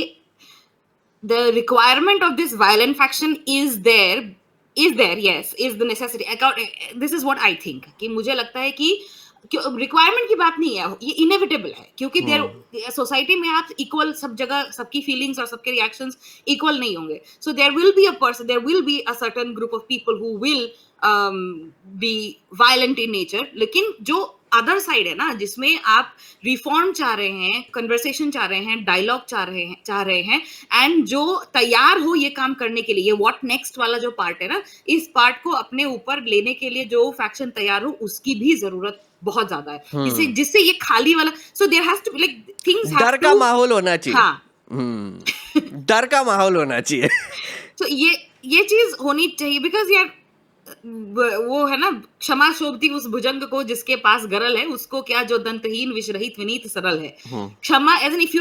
the requirement of this violent faction is there, yes, is the necessity. This is what I think कि मुझे लगता है कि रिक्वायरमेंट की बात नहीं है, ये इनएविटेबल है क्योंकि देयर सोसाइटी में आप इक्वल सब जगह सबकी फीलिंग्स और सबके रिएक्शंस इक्वल नहीं होंगे. So there will be a person, there will be a certain group of people who will be violent in nature. लेकिन जो अदर साइड है ना, जिसमें आप रिफॉर्म चाह रहे हैं, कन्वर्सेशन चाह रहे हैं, डायलॉग चाह रहे हैं एंड जो तैयार हो ये काम करने के लिए, ये व्हाट नेक्स्ट वाला जो पार्ट है ना, इस पार्ट को अपने ऊपर लेने के लिए जो फैक्शन तैयार हो, उसकी भी जरूरत बहुत ज्यादा है. जिससे जिससे ये खाली वाला, so there has to like things have डर टू, का माहौल होना चाहिए. हाँ. डर का माहौल होना चाहिए. तो ये चीज होनी चाहिए बिकॉज यार वो है ना, क्षमा शोभती उस भुजंग को जिसके पास गरल है, उसको क्या जो दंतहीन विषरहित विनीत सरल है. क्षमा as in if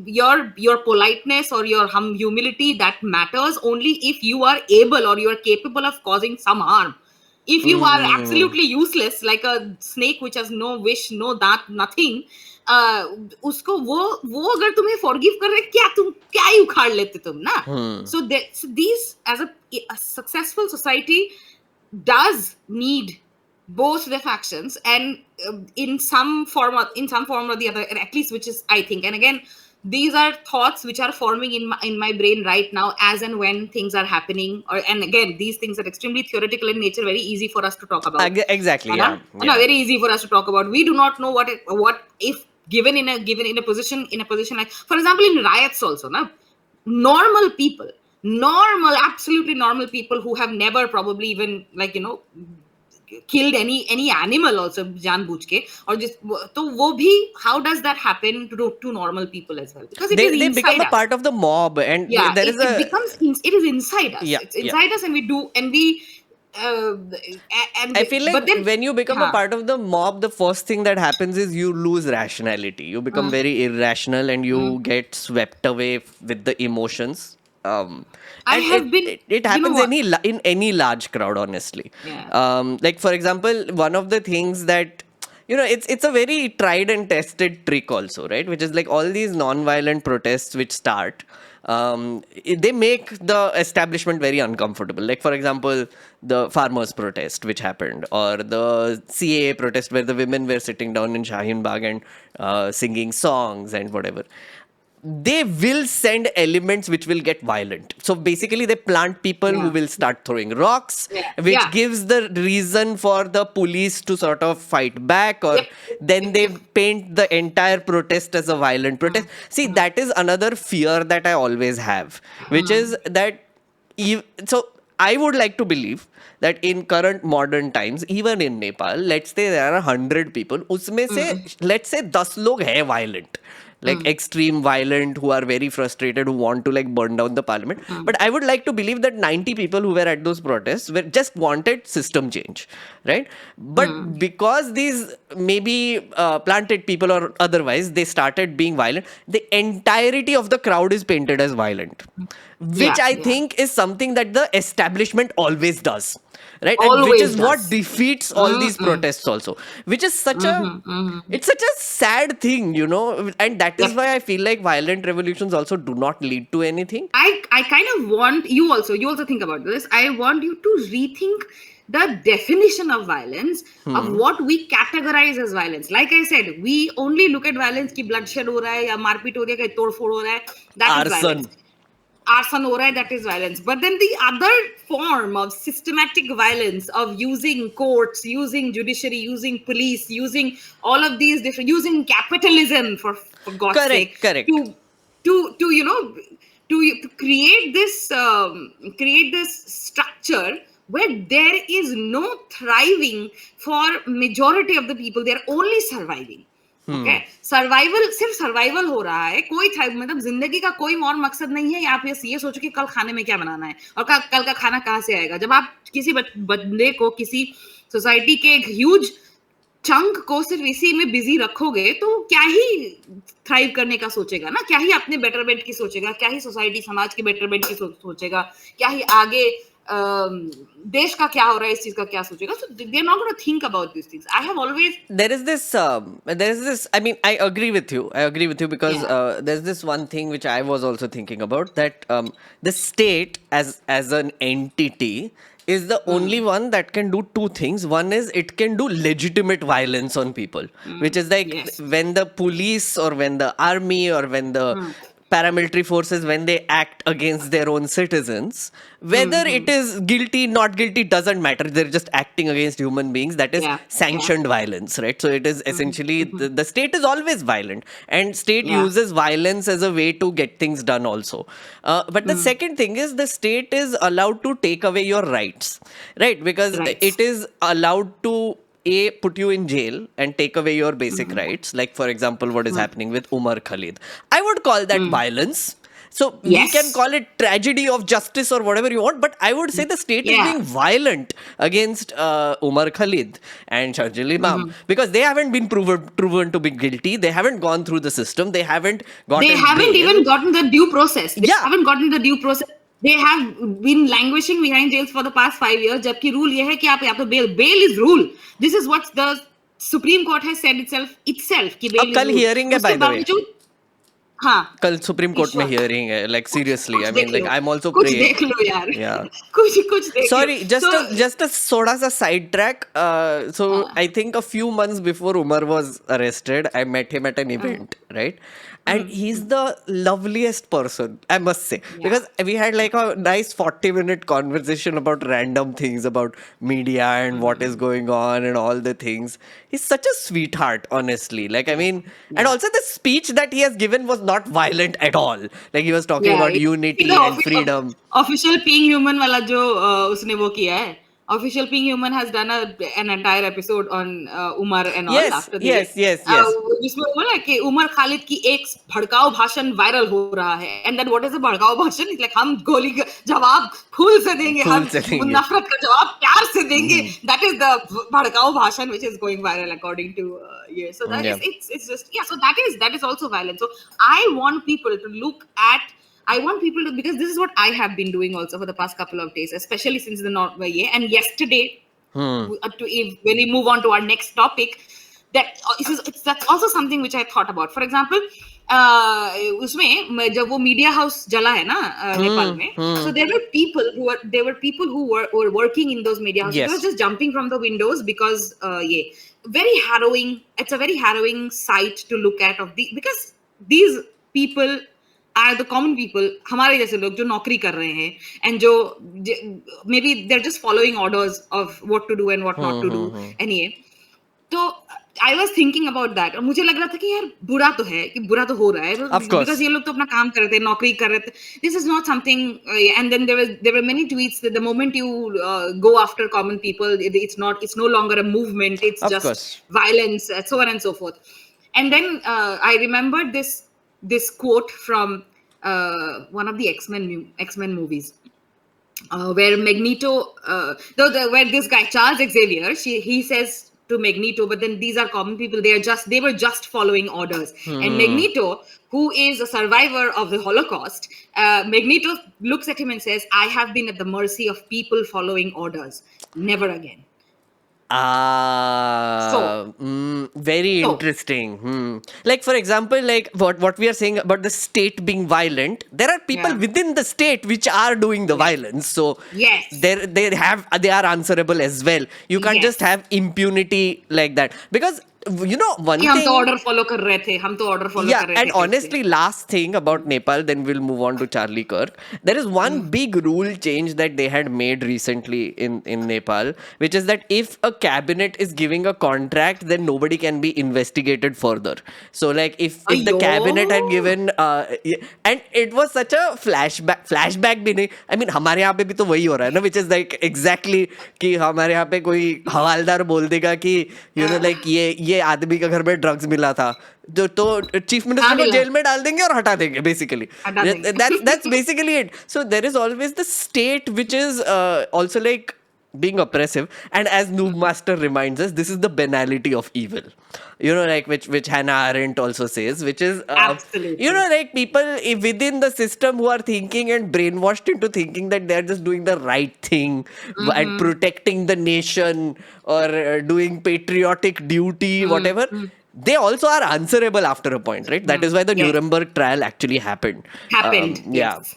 your politeness or your humility that matters only if you are able or you are capable of causing some harm. If you are absolutely useless like a snake which has no wish, no that, nothing, उसको वो अगर तुम्हें forgive कर रहे, क्या ही उखाड़ लेते तुम ना. So these as a successful society does need both the factions and in some form or the other, at least, which is I think, and again these are thoughts which are forming in my brain right now as and when things are happening, and again these things are extremely theoretical in nature, very easy for us to talk about. Exactly. Yeah. Very easy for us to talk about. We do not know what if given in a position like, for example, in riots also na, absolutely normal people who have never probably even killed any animal also जानबूझ के, और जिस तो वो भी, how does that happen to normal people as well, because they become a part of the mob, and there is it is inside us. It's inside us, and we and I feel like but then, when you become a part of the mob, the first thing that happens is you lose rationality. You become very irrational, and you get swept away with the emotions. It happens in any large crowd, honestly. Like for example, one of the things that it's a very tried and tested trick also, right? Which is like all these non-violent protests which start, they make the establishment very uncomfortable. Like for example, the farmers protest which happened, or the CAA protest where the women were sitting down in Shaheen Bagh and singing songs and whatever. They will send elements which will get violent. So basically they plant people who will start throwing rocks, which gives the reason for the police to sort of fight back, or then they paint the entire protest as a violent protest. See, that is another fear that I always have, which is that so I would like to believe that in current modern times, even in Nepal, let's say there are 100 people, उसमें से let's say 10 लोग हैं violent, like extreme violent, who are very frustrated, who want to like burn down the parliament. But I would like to believe that 90 people who were at those protests were just wanted system change, right? But because these maybe planted people or otherwise, they started being violent, the entirety of the crowd is painted as violent, which I think is something that the establishment always does. Right, and which is what defeats all these protests also, which is such it's such a sad thing, and that is why I feel like violent revolutions also do not lead to anything. I kind of want you also think about this. I want you to rethink the definition of violence, of what we categorize as violence. Like I said, we only look at violence ki bloodshed ho raha hai ya marpit ho rahi hai, tod phod ho raha hai, that is violence. Arson ho raha hai, that is violence. But then the other form of systematic violence, of using courts, using judiciary, using police, using all of these different, using capitalism for God's sake, to create this structure where there is no thriving for majority of the people. They are only surviving. Okay? सिर्फ survival हो रहा है, कोई मतलब जिंदगी का कोई और मकसद नहीं है. आप ये सोचो कि कल खाने में क्या बनाना है, और कल का खाना कहाँ से आएगा. जब आप किसी बंदे को किसी सोसाइटी के एक ह्यूज चंक को सिर्फ इसी में बिजी रखोगे तो क्या ही थ्राइव करने का सोचेगा ना, क्या ही अपने बेटरमेंट की सोचेगा, क्या ही सोसाइटी समाज के बेटरमेंट की सोचेगा, क्या ही आगे देश का क्या हो रहा है, इस चीज का क्या सोचेगा. So they are not gonna think about this things. I have always there is this I mean, I agree with you because Yeah. there's this one thing which I was also thinking about, that the state as an entity is the only one that can do two things. One is it can do legitimate violence on people, which is like Yes. when the police or when the army or when the paramilitary forces, when they act against their own citizens, whether it is guilty not guilty doesn't matter, they're just acting against human beings. That is Yeah. sanctioned violence, right? So it is essentially the state is always violent, and state Yeah. uses violence as a way to get things done also. But the second thing is the state is allowed to take away your rights, right? Because Rights. it is allowed to put you in jail and take away your basic rights, like for example what is happening with Umar Khalid. I would call that violence. So we Yes. can call it tragedy of justice or whatever you want, but I would say the state is Yeah. being violent against Umar Khalid and Sharjil Imam because they haven't been proven to be guilty. They haven't gone through the system. They haven't gotten They haven't bail. even gotten the due process. They Yeah. haven't gotten the due process. They have been languishing behind jails for the past 5 years. जबकि rule ये है कि आप यहाँ पे bail is rule. This is what the Supreme Court has said itself कि bail अब is कल rule. hearing है, उसके by the way. बावजूद हाँ कल सुप्रीम कोर्ट में ईश्वर, हियरिंग है, like seriously, कुछ I देख mean, like low, I'm also कुछ praying. देख लो यार. Yeah. कुछ देख लो. Sorry, just So, a soda sa sidetrack. So I think a few months before Umar was arrested, I met him at an event, right? And he's the loveliest person, I must say, because we had like a nice 40-minute conversation about random things about media and what is going on and all the things. He's such a sweetheart, honestly. Like, I mean, and also the speech that he has given was not violent at all. Like, he was talking yeah, about unity the and freedom. official Being Human वाला जो उसने वो किया है. Official Being Human has done an entire episode on Umar and all Yes, after the yes, yes, yes. जिसमें बोला कि उमर खालिद की एक भड़काऊ भाषण वायरल हो रहा है. And then what is a भड़काऊ भाषण? It's like हम गोली का जवाब फूल से देंगे, फूल हम से देंगे. नफरत का जवाब प्यार से देंगे. That is the भड़काऊ भाषण which is going viral according to yeah. So that Yeah. is it's just yeah. So that is also violent. So I want people to look at. I want people to, because this is what I have been doing also for the past couple of days, especially since the yeah. And yesterday, when we move on to our next topic, that's also something which I thought about. For example, उसमें जब वो media house जला है ना नेपाल में, so there were people who were working in those media houses. Yes. They were just jumping from the windows because yeah, very harrowing. It's a very harrowing sight to look at because these people are the common people, हमारे जैसे लोग जो नौकरी कर रहे हैं and जो maybe they're just following orders of what to do and what not to do. And ये तो I was thinking about that और मुझे लग रहा था कि यार बुरा तो है, कि बुरा तो हो रहा है, Of course. because ये लोग तो अपना काम कर रहे थे, नौकरी कर रहे थे. This is not something and then there were many tweets that the moment you go after common people, it's no longer a movement, it's Of just course. violence, so on and so forth. And then I remembered this quote from one of the X-Men movies, where Magneto, where this guy Charles Xavier, he says to Magneto, but then these are common people. They were just following orders. And Magneto, who is a survivor of the Holocaust, Magneto looks at him and says, "I have been at the mercy of people following orders. Never again." Very interesting. Like for example, like what we are saying about the state being violent, there are people Yeah. within the state which are doing the violence. So Yes. they are answerable as well. You can't Yes. just have impunity like that, because you know one कि हम thing. तो order follow कर रहे थे, हम तो order follow Yeah, कर रहे थे. and honestly, last thing about Nepal, then we'll move on to Charlie Kirk. There is one big rule change that they had made recently in Nepal, which is that if a cabinet is giving a contract, then nobody can be investigated further. So, like, if the Ayyo. cabinet had given, and it was such a flashback भी नहीं. I mean, हमारे यहाँ पे भी तो वही हो रहा है ना, which is like exactly कि हमारे यहाँ पे कोई हवालदार बोल देगा कि you know like ये आदमी के घर में ड्रग्स मिला था, तो चीफ मिनिस्टर को जेल में डाल देंगे और हटा देंगे basically. That's basically it. So there is always the state which is also like being oppressive. And as Noob Master reminds us, this is the banality of evil. Like which Hannah Arendt also says, which is Absolutely. like people within the system who are thinking and brainwashed into thinking that they're just doing the right thing and protecting the nation or doing patriotic duty, whatever. They also are answerable after a point, right? That is why the Yes. Nuremberg trial actually happened. Happened. Yeah. Yes.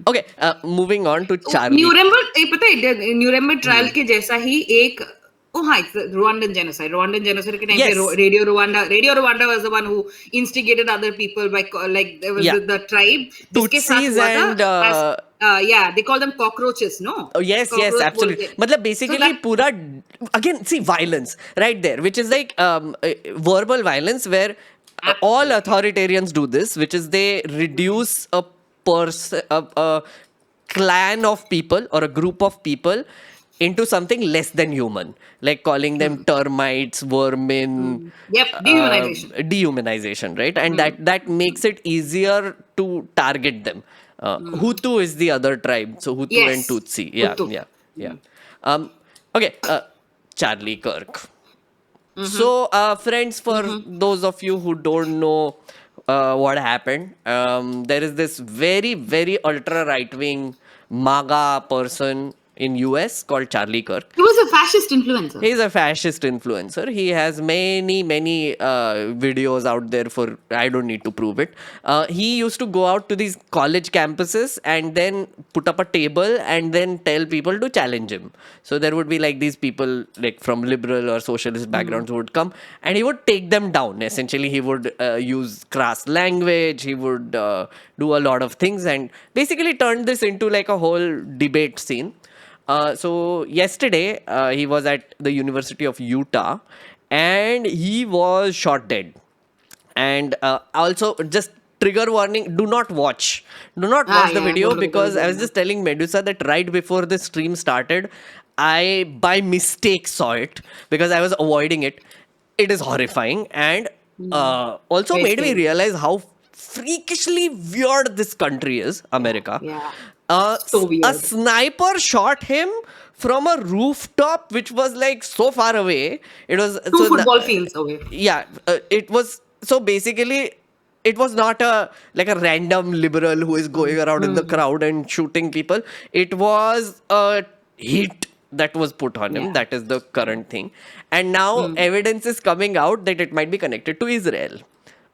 Okay, moving on to Charlie. Nuremberg पता है Nuremberg trial के जैसा ही एक Oh, hi, it's the Rwandan genocide. Rwandan genocide के time पे Yes. Radio Rwanda was the one who instigated other people by like there was Yeah. the tribe जिसके साथ Tutsis हुआ था and yeah, they call them cockroaches, no? oh, yes, Cockroach absolutely. बोलते. मतलब basically that- पूरा again see violence right there, which is like verbal violence where all authoritarians do this, which is they reduce a person, a clan of people or a group of people into something less than human, like calling them termites, vermin. Yep, dehumanization. Dehumanization, right? And that makes it easier to target them. Hutu is the other tribe, so Hutu Yes, and Tutsi. Yeah, Hutu. yeah. Okay, Charlie Kirk. So, friends, for those of you who don't know what happened, there is this very, very ultra right wing MAGA person in US called Charlie Kirk. He was a fascist influencer. He's a fascist influencer. He has many, many videos out there for, I don't need to prove it. He used to go out to these college campuses and then put up a table and then tell people to challenge him. So there would be like these people like from liberal or socialist backgrounds who would come and he would take them down. Essentially, he would use crass language. He would do a lot of things and basically turned this into like a whole debate scene. So yesterday, he was at the University of Utah and he was shot dead. And also, just trigger warning, do not watch. Do not watch the yeah, video don't look, because don't I was just telling Medusa that right before the stream started, I by mistake saw it because I was avoiding it. It is horrifying and also Very made me scary. realize how freakishly weird this country is, America. Yeah. A weird. sniper shot him from a rooftop, which was like so far away. It was Two football fields away. Yeah, it was so basically. It was not a random liberal who is going around in the crowd and shooting people. It was a hit that was put on him. Yeah. That is the current thing, and now evidence is coming out that it might be connected to Israel.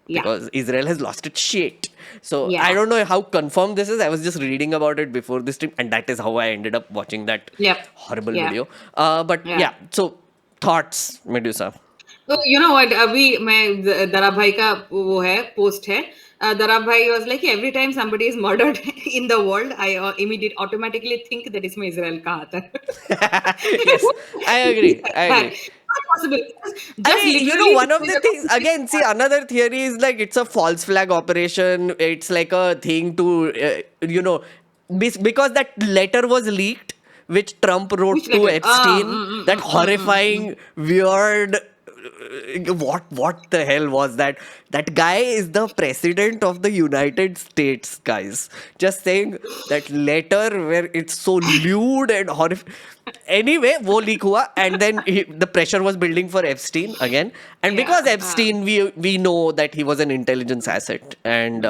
Yeah. Because Israel has lost its shit. So Yeah. I don't know how confirmed this is. I was just reading about it before this stream, and that is how I ended up watching that Yep. horrible Yeah. video. But Yeah. yeah, so thoughts, Medusa. So, you know what? अभी मैं दराब भाई का वो है post है. Darab bhai was like, every time somebody is murdered in the world, I automatically think that इसमें Israel का हाथ है. Yes, I agree. Not possible. I mean, literally one of the things, again, see, another theory is like it's a false flag operation. It's like a thing to, because that letter was leaked, which Trump wrote Which to letter? Epstein, that horrifying, weird, what the hell was that? That guy is the president of the United States, guys. Just saying that letter where it's so lewd and horrific. Anyway, wo leak hua, and then the pressure was building for Epstein again. And because Epstein, we know that he was an intelligence asset and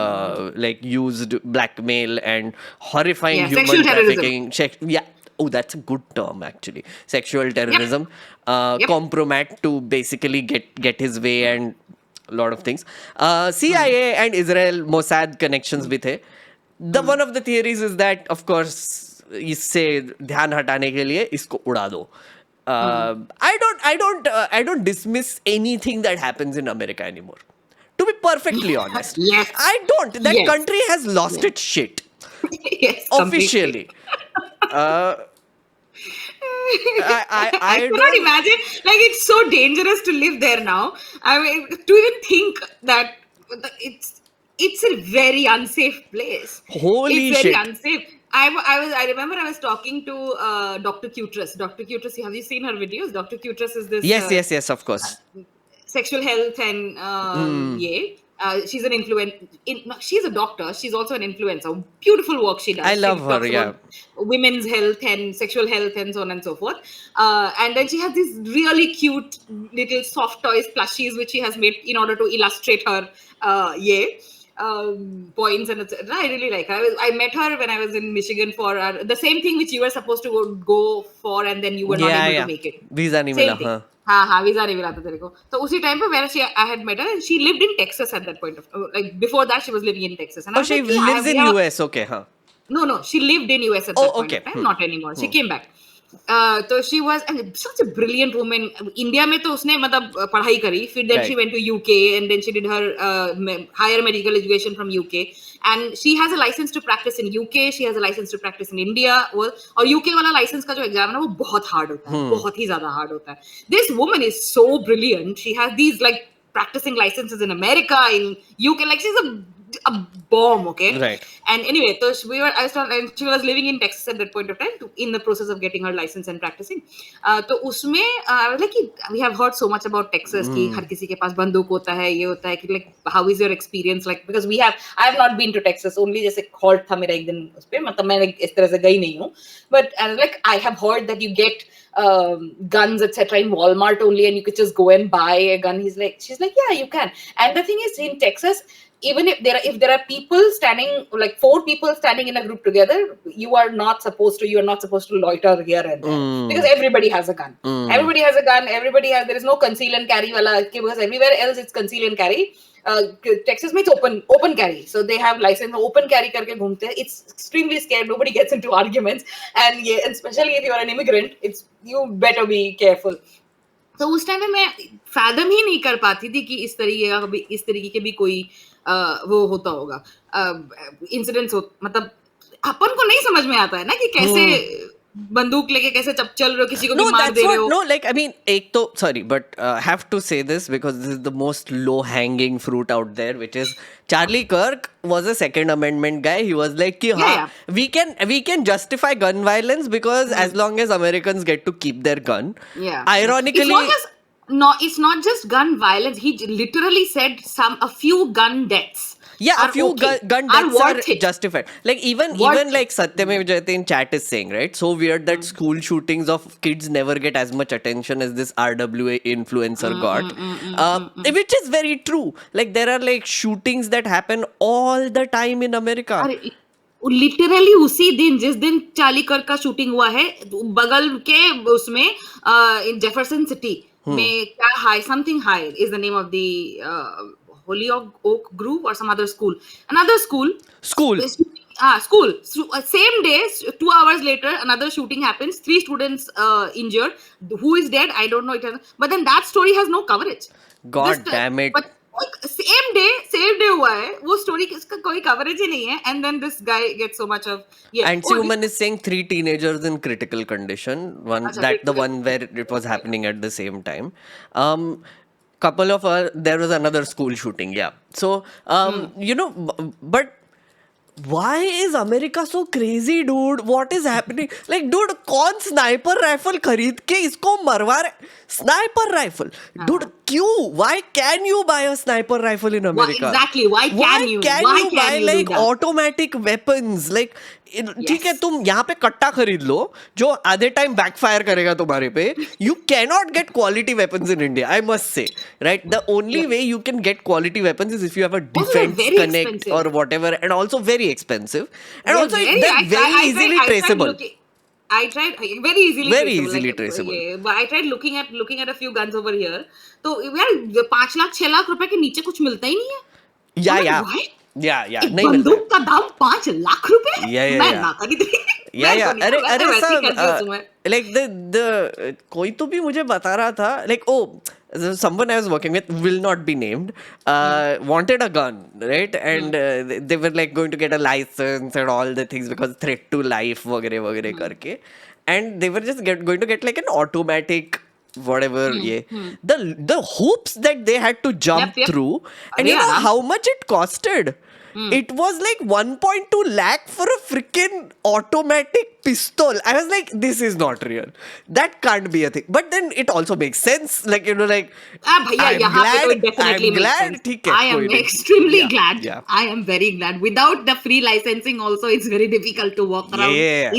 used blackmail and horrifying human sexual terrorism. trafficking. Oh, that's a good term actually. Sexual terrorism, compromat to basically get his way and a lot of things. CIA and Israel Mossad connections with है. One of the theories is that, of course, इससे ध्यान हटाने के लिए इसको उड़ा दो. I don't dismiss anything that happens in America anymore. To be perfectly honest, Yes. I don't. That Yes. country has lost its shit. Yes, Officially. I could not imagine. Like, it's so dangerous to live there now. I mean, to even think that it's a very unsafe place. Holy it's very shit. unsafe. I remember I was talking to Dr. Cutress. Dr. Cutress, have you seen her videos? Dr. Cutress is this Yes, of course. sexual health and She's an influencer. She's a doctor. She's also an influencer. Beautiful work she I does. She love her, talks yeah. about women's health and sexual health and so on and so forth. And then she has these really cute little soft toys plushies which she has made in order to illustrate her points and etc. I really like her. I met her when I was in Michigan for the same thing which you were supposed to go for and then you were not Yeah, able to yeah. make it. Visa नहीं Same मिला, thing. हाँ. हाँ visa नहीं मिला था तेरे को तो उसी टाइम पे where I had met her and she lived in Texas at that point of like before that she was living in Texas and I Oh, was she like yeah lives in US, okay, huh. no, she lived in US at Oh, that point okay. of time, not anymore. She Hmm. came back. So she was such a brilliant woman. India में तो उसने मतलब पढ़ाई करी. फिर then she Right. went to UK and then she did her higher medical education from UK. And she has a license to practice in UK. She has a license to practice in India. और UK वाला license का जो exam है ना वो बहुत hard होता है. बहुत ही ज़्यादा hard होता है. This woman is so brilliant. She has these like practicing licenses in America, in UK. Like she's a bomb, okay? Right. And anyway, so and she was living in Texas at that point of time, in the process of getting her license and practicing. तो उसमें I was like, we have heard so much about Texas कि हर किसी के पास बंदूक होता है, ये होता है कि like how is your experience like? Because I have not been to Texas, only जैसे halt था मेरा एक दिन उस पे, मतलब मैं इस तरह से गई नहीं हूँ. But like I have heard that you get guns etc in Walmart only and you could just go and buy a gun. She's like yeah you can. And the thing is in Texas, even if there are people standing like 4 people standing in a group together, you are not supposed to loiter here and there because everybody has a gun. Everybody has a gun. There is no conceal and carry wala, because everywhere else it's conceal and carry. Texas में it's open carry, so they have license open carry करके घूमते हैं. It's extremely scared. Nobody gets into arguments, and yeah, especially if you are an immigrant, you better be careful. तो उस time में मैं fathom ही नहीं कर पाती थी कि इस तरीके के भी कोई वो होता होगा इंसिडेंट्स मतलब अपन को नहीं समझ में आता है ना कि कैसे बंदूक लेके कैसे चल रहे हो किसी को भी मार दे रहे हो. No, like I mean एक तो sorry but have to say this because this is the most low hanging fruit out there, which is Charlie Kirk was a Second Amendment guy. He was like कि हाँ, we can justify gun violence because as long as Americans get to keep their gun. Yeah. Ironically, it's not just gun violence. He literally said a few gun deaths. Yeah, a few gun deaths are justified. Like even like Satyamev Jayate in chat is saying, right? So weird that school shootings of kids never get as much attention as this RWA influencer got. Which is very true. Like there are like shootings that happen all the time in America. Literally उसी दिन जिस दिन Charlie कर्क का shooting हुआ है बगल के उसमें इन जेफरसन सिटी में क्या high something high is the name of the Holyoke Grove or some other school. Another school. School. Same day, 2 hours later, another shooting happens. 3 students injured. Who is dead? I don't know. But then that story has no coverage. God damn it. But same day हुआ है. वो story इसका कोई coverage ही नहीं है. And then this guy gets so much of. Yeah. And woman is saying 3 teenagers in critical condition. The one where it was happening at the same time. There was another school shooting, yeah. So, but why is America so crazy, dude? What is happening? Like, dude, कौन sniper rifle खरीद के इसको मरवा रहे? Sniper rifle, dude. क्यों? Why can you buy a sniper rifle in America? Exactly. Why can you buy like automatic weapons? Like, ठीक है तुम यहाँ पे कट्टा खरीद लो जो आधे टाइम बैकफायर करेगा तुम्हारे पे. You cannot get quality weapons in India, I must say, right? The only way you can get quality weapons is if you have a defense connect or whatever, and also very expensive, and also they're very easily traceable. I tried very easily traceable. Yeah, but I tried looking at a few guns over here. तो यार 5 लाख 6 लाख रुपए के नीचे कुछ मिलता ही नहीं है. Yeah. नहीं मिलता. बंदूक का दाम 5 लाख रुपए. मैं ना खरीद. अरे like the कोई तो भी मुझे बता रहा था like someone I was working with will not be named wanted a gun, right? And they were like going to get a license and all the things because threat to life वगैरह करके, and they were just going to get like an automatic whatever the hoops that they had to jump through, and you know how much it costed. It was like 1.2 lakh for a freaking automatic pistol. I was like, this is not real. That can't be a thing. But then it also makes sense. Like, like, भैया I'm यहाँ पे तो glad, it definitely I'm makes glad, sense. ठीक है, I am कोई नहीं. extremely Yeah, glad. yeah. I am very glad. Without the free licensing, also it's very difficult to walk around Yeah.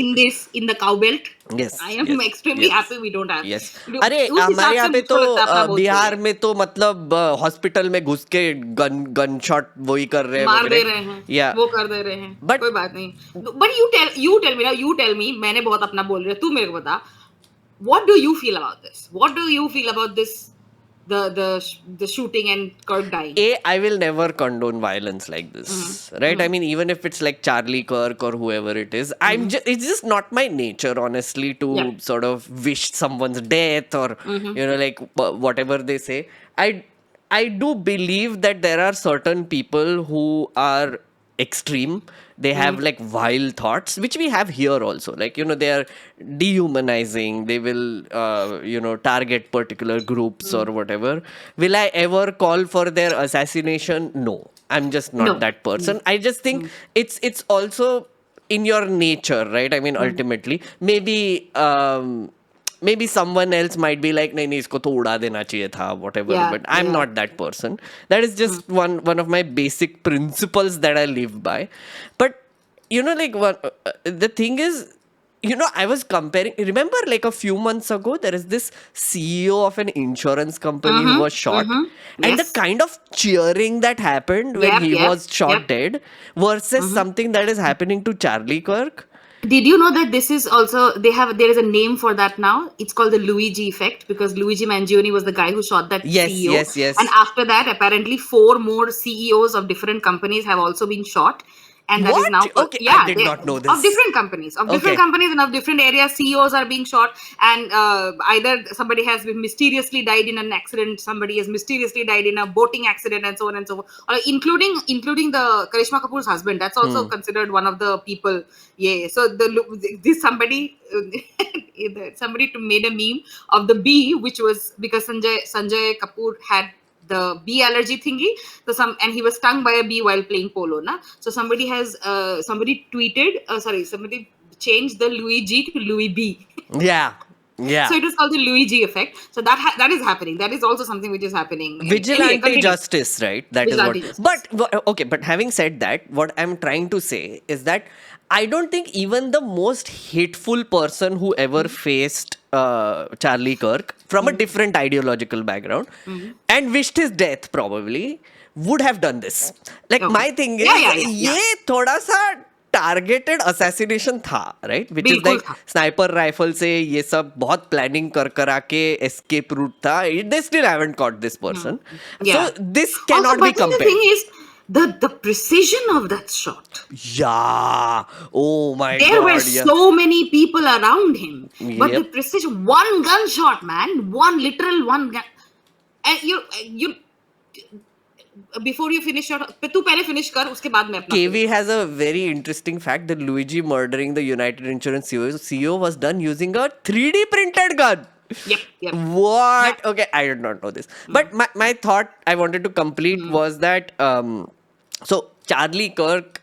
in the cow belt. Yes, I am yes, extremely yes. happy we don't have. Yes. उस अरे हिसाब हमारे से यहाँ पे मुझको तो लगता है अपना बहुत सही बिहार है। में तो मतलब हॉस्पिटल में घुस के गन शॉट वही कर रहे हैं मार दे वगैरह. रहे हैं, Yeah. वो कर दे रहे हैं, But- कोई बात नहीं. But you tell me, मैंने बहुत अपना बोल रही हूँ, तू मेरे को बता, what do you feel about this? What do you feel about this, the shooting and Kirk dying? I will never condone violence like this, right? I mean, even if it's like Charlie Kirk or whoever it is, it's just not my nature, honestly, to Yeah. sort of wish someone's death or, like whatever they say. I do believe that there are certain people who are extreme. They have like vile thoughts, which we have here also. Like, they are dehumanizing. They will, target particular groups or whatever. Will I ever call for their assassination? No, I'm just not No. that person. I just think it's also in your nature, right? I mean, ultimately, maybe someone else might be like, नहीं इसको तो उड़ा देना चाहिए था, whatever. Yeah, But I'm yeah. not that person. That is just one of my basic principles that I live by. But the thing is, I was comparing. Remember, like a few months ago, there is this CEO of an insurance company who was shot, and the Yes. kind of cheering that happened when Yep, he yep, was shot yep. dead versus something that is happening to Charlie Kirk. Did you know that this is also there is a name for that now? It's called the Luigi effect, because Luigi Mangione was the guy who shot that Yes, CEO. yes. And after that, apparently 4 more CEOs of different companies have also been shot. And that is What? now Okay, I did not know this. Of different companies, Okay. and of different areas, CEOs are being shot, and either somebody has been mysteriously died in an accident, somebody has mysteriously died in a boating accident, and so on and so forth. Including the Karishma Kapoor's husband. That's also considered one of the people. Yeah. So this somebody somebody made a meme of the bee, which was because Sanjay Kapoor had the bee allergy thingy, and he was stung by a bee while playing polo, na. So somebody tweeted, somebody changed the Luigi to Louis B. Yeah. So it was called the Luigi effect. So that is happening. That is also something which is happening. Vigilante Anyway, justice, right? That is Vigilante what. justice. But having said that, what I'm trying to say is that I don't think even the most hateful person who ever faced Charlie Kirk from a different ideological background and wished his death probably would have done this. Like, Okay. my thing is, Yeah. ये थोड़ा सा targeted assassination था, right? Which is बिल्कुल like था। Sniper rifle से ये सब बहुत प्लानिंग कर आके एस्केप रूट था. They still haven't caught this person, so this can not be The thing compared. is, the precision of that shot. Yeah. Oh my There god. were Yeah. so many people around him, but the Yep. precision, one gunshot, man, one gun. And you before you finish your, तू पहले finish कर, उसके बाद मैं अपना. KV has a very interesting fact that Luigi murdering the United Insurance CEO was done using a 3D printed gun. Yep. What? Okay, I did not know this. But my thought I wanted to complete was that so Charlie Kirk,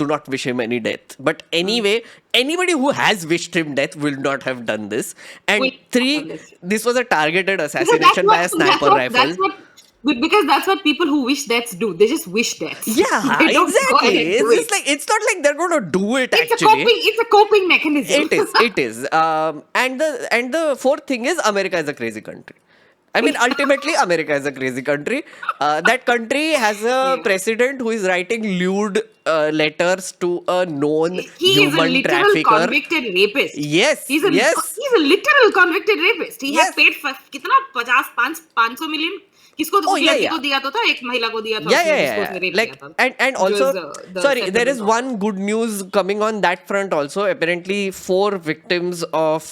do not wish him any death. But anyway, anybody who has wished him death will not have done this. And Wait, 3, this was a targeted Because assassination by a sniper rifle. Because that's what people who wish deaths do. They just wish deaths. Yeah, They don't go ahead exactly. and do It's just it. like, it's not like they're going to do it It's actually. a coping mechanism. It is. And the fourth thing is, America is a crazy country. I mean, ultimately, America is a crazy country. That country has a president who is writing lewd letters to a known He is a human literal trafficker. convicted rapist. Yes, He's a literal convicted rapist. He Yes. has paid कितना 500 million. किसको तो Oh, उस yeah, लड़की yeah. को दिया तो था, एक महिला को दिया था, Yeah, जिसको yeah. उसने rape Like, किया था. and Which also, was, the sorry, there is settlement. one good news coming on that front also. Apparently, 4 victims of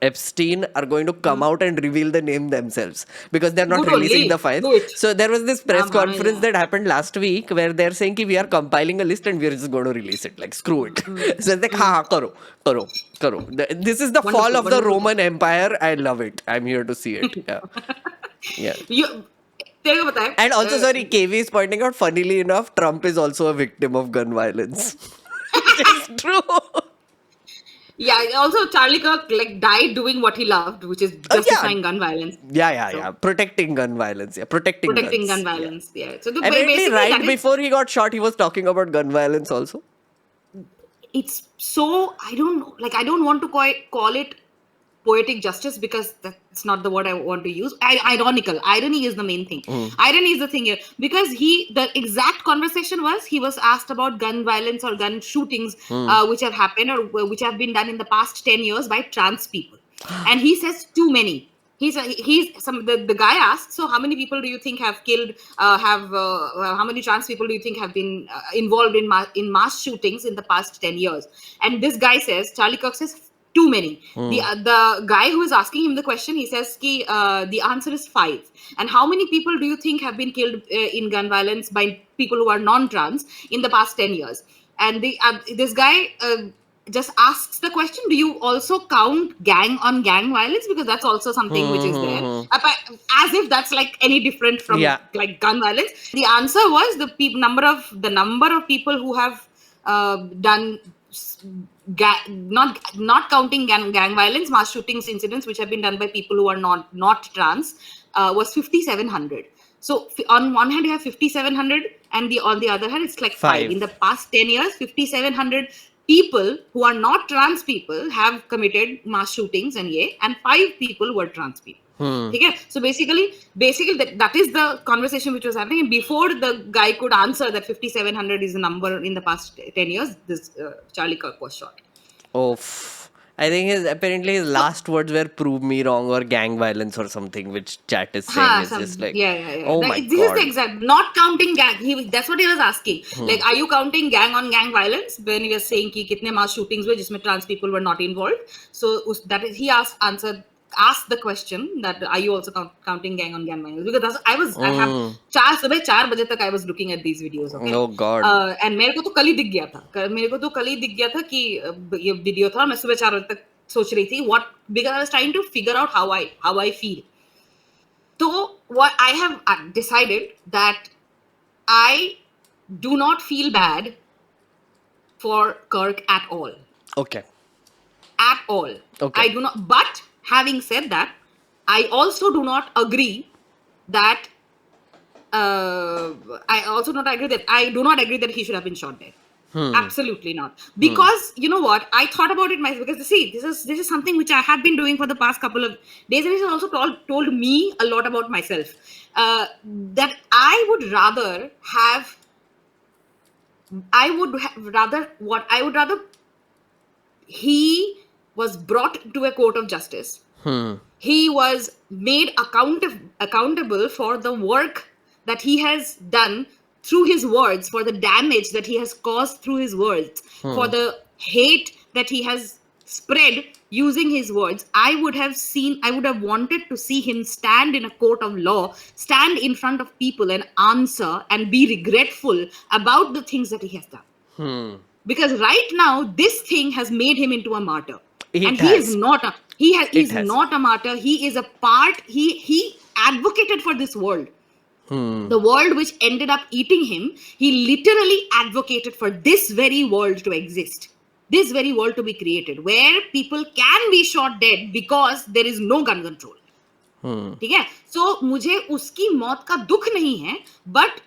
Epstein are going to come out and reveal the name themselves because they're not Good releasing only. the files. Do it. So there was this press Yeah, conference yeah. that happened last week where they're saying ki we are compiling a list and we're just going to release it. Like, screw it. So it's like, ha, karo. This is the Wonderful, fall of the wonderful. Roman Empire. I love it. I'm here to see it. Yeah. Yeah. तेरे को पता है? And also, sorry, KV is pointing out, funnily enough, Trump is also a victim of gun violence. Which is true. Yeah, also Charlie Kirk like died doing what he loved, which is Yeah, justifying gun violence. yeah. Protecting gun violence. Yeah, protecting Protecting gun guns. Yeah. violence. Yeah. So Apparently, basically that right is, before he got shot, he was talking about gun violence also. it's so, I don't know, like I don't want to call it poetic justice because that's not the word I want to use. Ironical. Irony is the main thing. Irony is the thing here because the exact conversation was he was asked about gun violence or gun shootings which have happened or which have been done in the past 10 years by trans people, and he says too many. The guy asked, so how many people do you think have killed have how many trans people do you think have been involved in mass shootings in the past 10 years? And this guy says, Charlie Kirk says, too many. The guy who is asking him the question, he says ki, the answer is 5. And how many people do you think have been killed in gun violence by people who are non-trans in the past 10 years? And this guy just asks the question, do you also count gang on gang violence, because that's also something which is there, as if that's like any different from Yeah. like gun violence. The answer was the number of people who have done not counting gang violence, mass shootings incidents which have been done by people who are not trans was 5,700. So on one hand you have 5,700, and on the other hand it's like 5. In the past 10 years, 5,700 people who are not trans people have committed mass shootings, and 5 people were trans people. Okay? So basically that is the conversation which was happening, and before the guy could answer that 5,700 is the number in the past 10 years, this Charlie Kirk was shot. I think apparently his last words were "prove me wrong" or "gang violence" or something, which chat is saying is just like, oh my This god. is the exact, not counting gang. That's what he was asking. Like, are you counting gang on gang violence when he was saying ki kitne mass shootings were jisme trans people were not involved? So he asked the question that are you also counting gang on gang violence? Because I have 4 baje tak I was looking at these videos. Okay. Oh god. And मेरे को तो कल ही दिख गया था कि ये video था, मैं सुबह 4 बजे तक सोच रही थी because I was trying to figure out how I feel. So what I have decided that I do not feel bad for Kirk at all. Okay. At all. Okay. I do not. But having said that, I also do not agree that. I do not agree that he should have been shot dead. Absolutely not. Because you know what? I thought about it myself. Because see, this is something which I have been doing for the past couple of days, and it has also told me a lot about myself. That I would rather he was brought to a court of justice. He was made accountable for the work that he has done through his words, for the damage that he has caused through his words, for the hate that he has spread using his words. I would have wanted to see him stand in a court of law, stand in front of people and answer and be regretful about the things that he has done. Because right now, this thing has made him into a martyr. He is not a martyr. He is a part. He advocated for this world. The world which ended up eating him, he literally advocated for this very world to exist. This very world to be created, where people can be shot dead because there is no gun control. ठीक है? So मुझे उसकी मौत का दुख नहीं है, but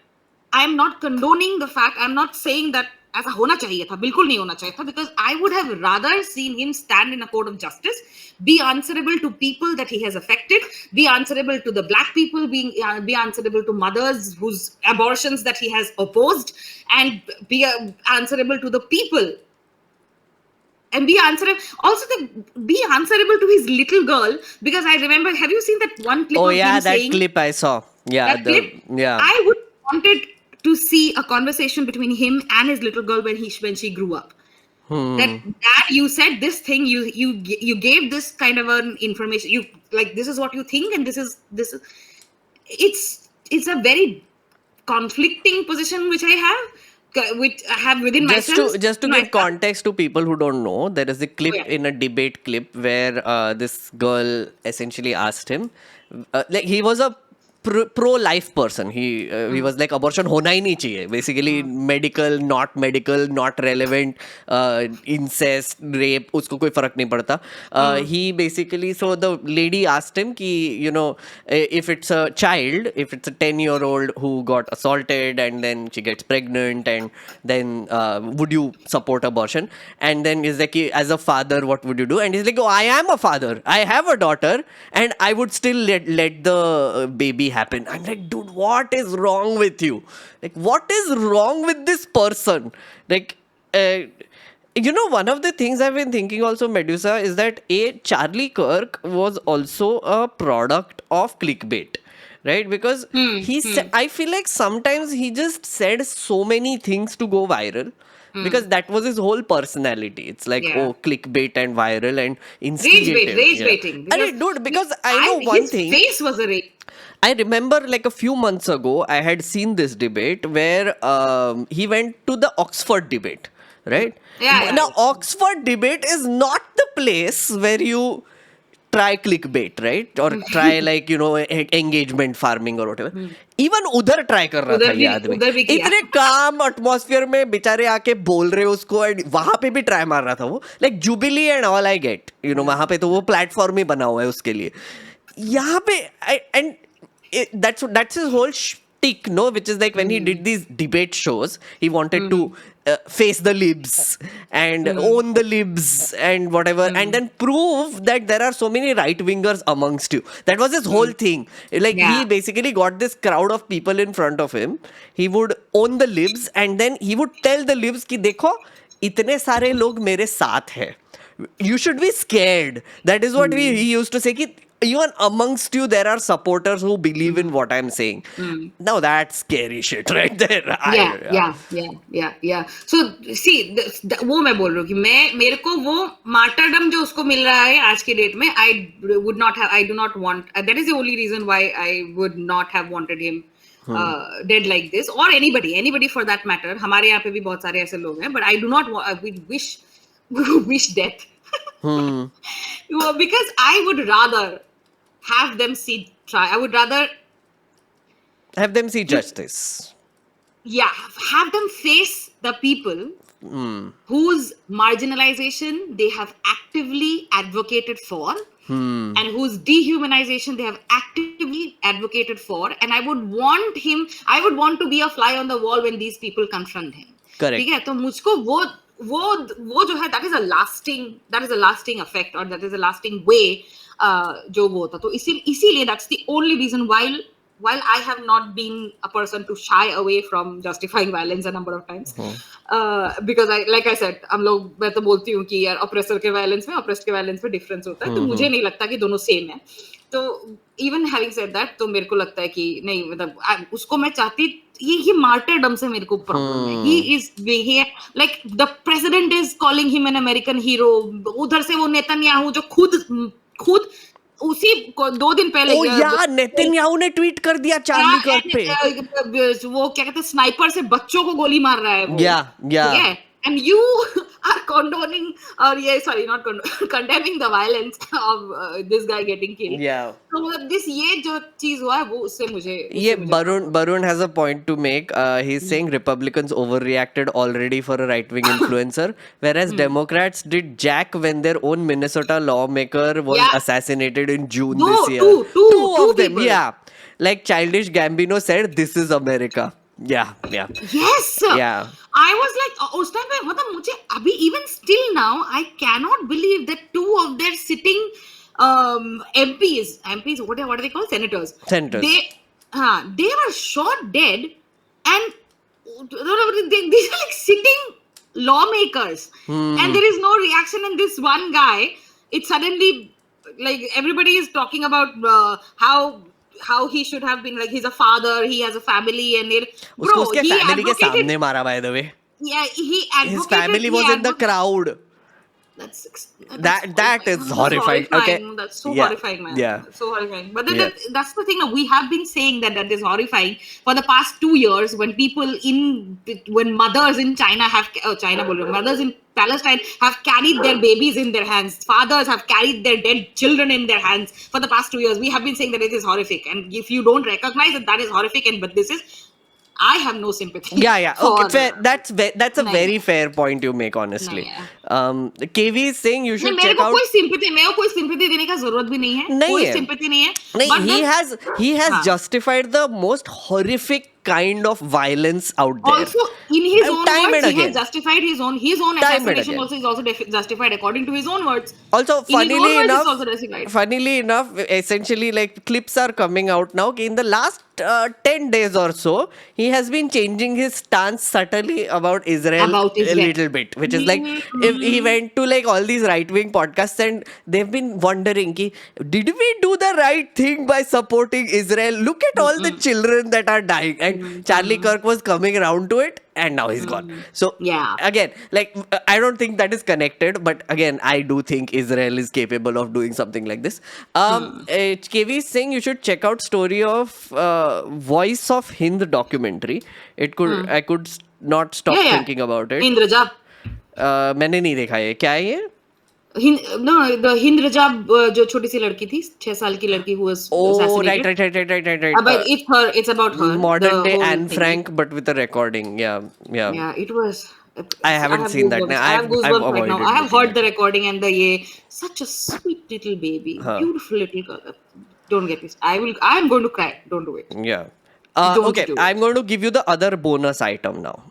I am not condoning the fact. I am not saying that ऐसा होना चाहिए था, बिल्कुल नहीं होना चाहिए था, because I would have rather seen him stand in a court of justice, be answerable to people that he has affected, be answerable to the black people, be answerable to mothers whose abortions that he has opposed, and be answerable to the people. And be answerable to his little girl, because I remember, have you seen that one clip of him saying, clip I saw. Yeah, that clip? Yeah. I would wanted to see a conversation between him and his little girl when she grew up. That you said this thing, you gave this kind of an information, you like, this is what you think, and this is it's a very conflicting position which I have within myself. Just to give context to people who don't know, there is a clip in a debate clip where this girl essentially asked him, like he was a pro-life person. He was like abortion होना ही नहीं चाहिए. Basically medical, not relevant, incest, rape, उसको कोई फर्क नहीं पड़ता. He basically, so the lady asked him कि if it's a child, if it's a 10-year-old who got assaulted and then she gets pregnant, and then would you support abortion? And then he's like, as a father, what would you do? And he's like, oh, I am a father. I have a daughter, and I would still let the baby happen. I'm like, dude, what is wrong with you? Like, what is wrong with this person? Like, one of the things I've been thinking also, Medusa, is that Charlie Kirk was also a product of clickbait. Right? Because I feel like sometimes he just said so many things to go viral. Because that was his whole personality. It's like, clickbait and viral and instigative. Rage baiting. Dude, because I know one thing. His face was a rage. I remember like a few months ago, I had seen this debate where he went to the Oxford debate, right? Yeah. Now, Oxford debate is not the place where you try clickbait, right? Or try like, engagement farming or whatever. Even उधर try कर रहा था ये आदमी. इतने calm atmosphere में बेचारे आके बोल रहे उसको, and वहाँ पे भी try मार रहा था वो. Like Jubilee and all I get. वहाँ पे तो वो platform ही बना हुआ है उसके लिए. यहाँ पे that's his whole shtick, no? Which is like when he did these debate shows, he wanted to face the libs and own the libs and whatever, and then prove that there are so many right-wingers amongst you. That was his whole thing. Like, he basically got this crowd of people in front of him. He would own the libs, and then he would tell the libs कि देखो, इतने सारे लोग मेरे साथ हैं. You should be scared. That is what he used to say, कि even amongst you there are supporters who believe in what I'm saying. Now that's scary shit right there. Yeah. So see, वो मैं बोल रही हूँ कि मेरे को वो martyrdom जो उसको मिल रहा है आज की डेट में, I do not want. That is the only reason why I would not have wanted him dead like this, or anybody for that matter. हमारे यहाँ पे भी बहुत सारे ऐसे लोग हैं, but I do not wish death. Because I would rather have them I would rather have them see justice. Yeah, have them face the people whose marginalization they have actively advocated for, and whose dehumanization they have actively advocated for. And I would want to be a fly on the wall when these people confront him. Correct. ठीक है, तो मुझको वो जो है, that is a lasting effect, or that is a lasting way जो वो होता. तो इसीलिए that's the only reason while I have not been a person to shy away from justifying violence a number of times, because like I said, मैं तो बोलती हूँ कि यार oppressor के violence में oppressed के violence में difference होता है, तो मुझे नहीं लगता कि दोनों same है. तो even having said that, तो मेरे को लगता है कि नहीं, मतलब उसको मैं चाहती, ये martyrdom से मेरे को problem है. He is like the president is calling him an American hero. उधर से वो नेतन्याहू जो खुद उसी 2 दिन पहले नेतन्याहू ने ट्वीट कर दिया चार्ली कर्क पे, वो क्या कहते हैं, स्नाइपर से बच्चों को गोली मार रहा है वो. And you are condemning the violence of this guy getting killed. So ये जो चीज हुआ है वो उससे मुझे Barun has a point to make. He's saying Republicans overreacted already for a right-wing influencer, whereas Democrats did jack when their own Minnesota lawmaker was assassinated in June this year. Two of them, people. Like Childish Gambino said, "This is America." Yeah. Yes. Yeah. I was like, उस time पे मतलब मुझे अभी even still now I cannot believe that 2 of their sitting MPs, what are they called? Senators. They were shot dead, and these are like sitting lawmakers, and there is no reaction. And this one guy, it's suddenly like everybody is talking about how he should have been, like he's a father, he has a family, and उसको उसके family के सामने मारा, by the way. Yeah, he advocated. His family was in the crowd. That is horrifying. Okay. That's so Yeah. horrifying, man. Yeah. That's so horrifying. But Yeah. that's the thing. We have been saying that is horrifying for the past 2 years. When mothers in China mothers in Palestine have carried their babies in their hands. Fathers have carried their dead children in their hands for the past 2 years. We have been saying that it is horrific, and if you don't recognize that is horrific, but this is, I have no sympathy. Yeah. Okay, fair. That's a नहीं, very fair point you make, honestly. नहीं, KV is saying you should मेरे check को out. कोई sympathy देने का जरूरत भी नहीं है. नहीं कोई है. sympathy नहीं है. नहीं, But he has हाँ. justified the most horrific kind of violence out there. Also, in his own Time words, and he again. has justified his own Time and assassination. again. Also, is also justified according to his own words. Also, In his own funnily words, enough, it's also justified. essentially, like, clips are coming out now. In the last 10 days or so, he has been changing his stance subtly about Israel About a Israel. little bit, which is like, if he went to like all these right-wing podcasts and they've been wondering, ki, did we do the right thing by supporting Israel? Look at all the children that are dying. And Charlie Kirk was coming around to it, and now he's gone. So Yeah. again, like, I don't think that is connected, but again, I do think Israel is capable of doing something like this. KV is saying you should check out story of Voice of Hind documentary. I could not stop Yeah, yeah. thinking about it. Hind Rajab. मैंने नहीं देखा ये, क्या है ये? The Hind Rajab, जो छोटी सी लड़की थी, 6 साल की लड़की who was Oh, assassinated. right. But it's about her. Modern the day whole Anne thing. Frank, but with a recording. Yeah. Yeah, it was. I haven't seen that. goosebumps. No, I have I've goosebumps right avoided now. I have looking heard the recording and such a sweet little baby, beautiful little girl. Don't get me. I am going to cry. Don't do it. Yeah. Don't Okay, do it. I'm going to give you the other bonus item now.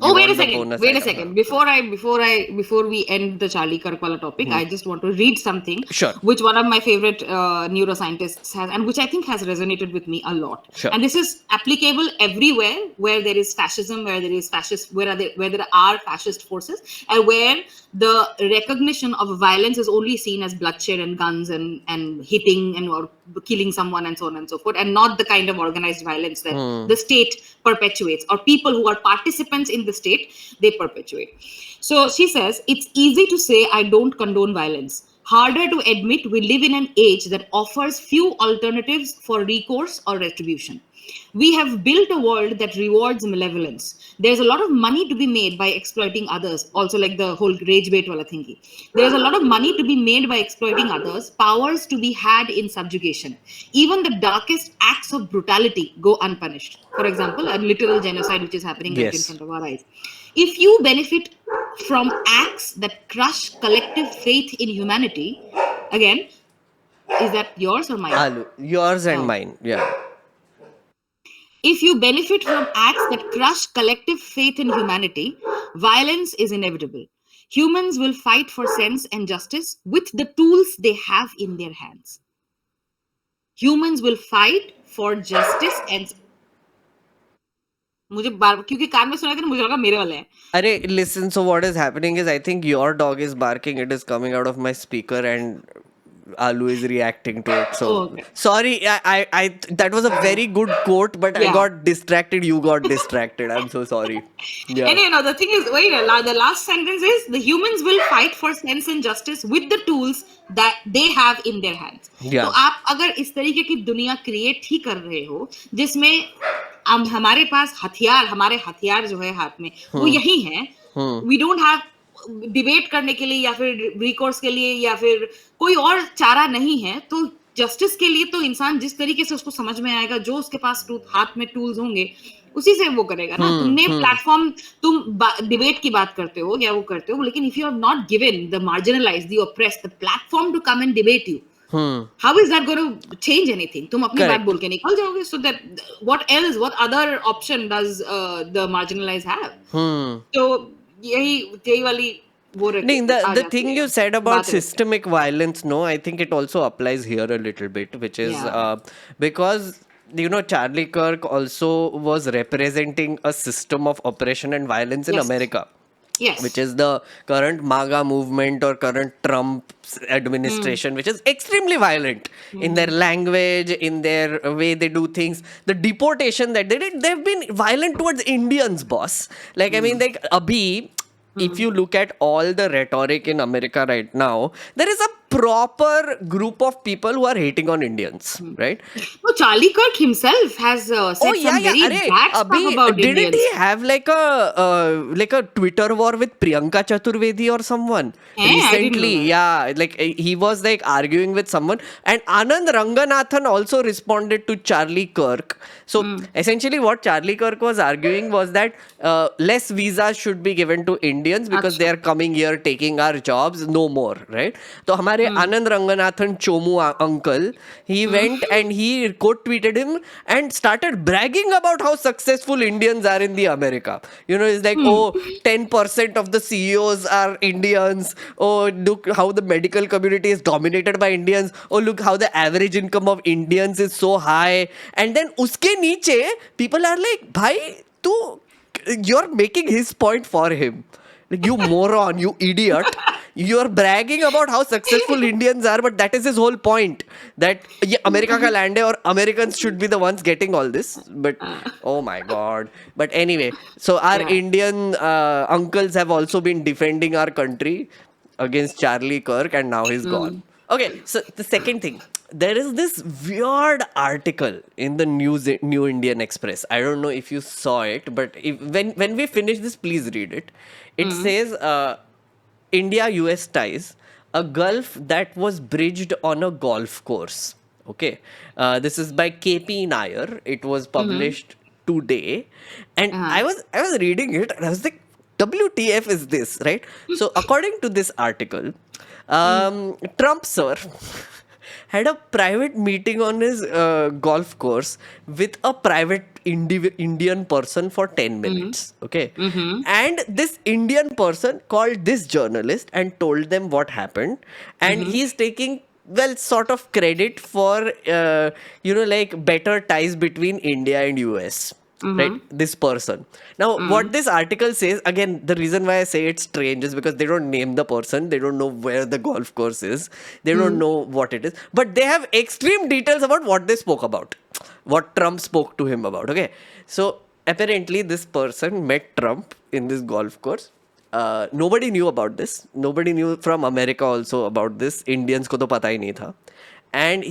Oh, You wait a want the second. bonus Wait a item second. now? Before we end the Charlie Kirk wala topic, I just want to read something Sure. which one of my favorite neuroscientists has, and which I think has resonated with me a lot. Sure. And this is applicable everywhere where there is fascism, where there are fascist forces, and where the recognition of violence is only seen as bloodshed and guns and hitting and or killing someone and so on and so forth, and not the kind of organized violence that the state perpetuates, or people who are participants in the state, they perpetuate. So she says, it's easy to say I don't condone violence. Harder to admit we live in an age that offers few alternatives for recourse or retribution. We have built a world that rewards malevolence. There's a lot of money to be made by exploiting others. Also, like the whole rage bait wala thingy. There's a lot of money to be made by exploiting others, powers to be had in subjugation. Even the darkest acts of brutality go unpunished. For example, a literal genocide which is happening right in Yes. front of our eyes. If you benefit from acts that crush collective faith in humanity, again, is that yours or mine? Alu, yours and Oh. mine. Yeah. If you benefit from acts that crush collective faith in humanity, violence is inevitable. Humans will fight for sense and justice with the tools they have in their hands. Humans will fight for justice and क्योंकि कान में सुना था ना, मुझे लगा मेरे वाला है. Arey, listen, so what is happening is I think your dog is barking. It is coming out of my speaker and Alu is reacting to it. So Oh, okay. sorry, I that was a very good quote, but I Yeah. got distracted. You got distracted. I'm so sorry. Yeah. Anyway, no, the thing is, the last sentence is the humans will fight for sense and justice with the tools that they have in their hands. Yeah. तो आप अगर इस तरीके की दुनिया create ही कर रहे हो जिसमें हमारे पास हमारे हथियार जो है हाथ में वो यही है. वी डोंट हैव डिबेट करने के लिए या फिर रिकोर्स के लिए या फिर कोई और चारा नहीं है, तो जस्टिस के लिए तो इंसान जिस तरीके से उसको समझ में आएगा, जो उसके पास हाथ में टूल्स होंगे उसी से वो करेगा ना. तुमने प्लेटफॉर्म, तुम डिबेट की बात करते हो या वो करते हो, लेकिन if you have not given the marginalised, the oppressed the platform to come and debate you, how is that going to change anything? तुम अपनी बात बोल के निकल जाओगे. So that what other option does the marginalized have? So यही वाली वो No, the thing you said about systemic violence, no, I think it also applies here a little bit, which is because Charlie Kirk also was representing a system of oppression and violence in Yes. America. Yes. Which is the current MAGA movement or current Trump's administration, which is extremely violent in their language, in their way they do things. The deportation that they did, they've been violent towards Indians, boss. Like, I mean, like, abhi, if you look at all the rhetoric in America right now, there is a proper group of people who are hating on Indians, right? No, Charlie Kirk himself has Oh said yeah, some yeah. very Arey, bad stuff abhi about didn't Indians. he have like a Twitter war with Priyanka Chaturvedi or someone Hey, I didn't know recently? that. Yeah, like he was like arguing with someone, and Anand Ranganathan also responded to Charlie Kirk. So essentially, what Charlie Kirk was arguing was that less visas should be given to Indians because they अच्छा. are coming here taking our jobs, no more, right? So हमारे Anand Ranganathan Chomu uncle, he went and he quote tweeted him and started bragging about how successful Indians are in the America. You know, it's like, oh, 10% of the CEOs are Indians. Oh, look how the medical community is dominated by Indians. Oh, look how the average income of Indians is so high. And then uske niche, people are like, bhai, you're making his point for him. Like, you moron, you idiot. You're bragging about how successful Indians are, but that is his whole point. That ये America का land है और Americans should be the ones getting all this. But oh my god. But anyway, so our Yeah. Indian uncles have also been defending our country against Charlie Kirk, and now he's gone. Okay, so the second thing, there is this weird article in the New Indian Express. I don't know if you saw it, but when we finish this, please read it. It says India US ties, a gulf that was bridged on a golf course. Okay, this is by KP Nair. It was published today, and I was reading it and I was like, WTF is this, right? So according to this article, Trump sir had a private meeting on his golf course with a private Indian person for 10 minutes. Okay. And this Indian person called this journalist and told them what happened. And he's taking, well, sort of credit for, like better ties between India and US. Right, this person. Now, what this article says, again, the reason why I say it's strange is because they don't name the person, they don't know where the golf course is, they don't know what it is, but they have extreme details about what they spoke about, what Trump spoke to him about. Okay, so apparently, this person met Trump in this golf course. Nobody knew about this. Nobody knew from America also about this. Indians को तो पता ही नहीं था. And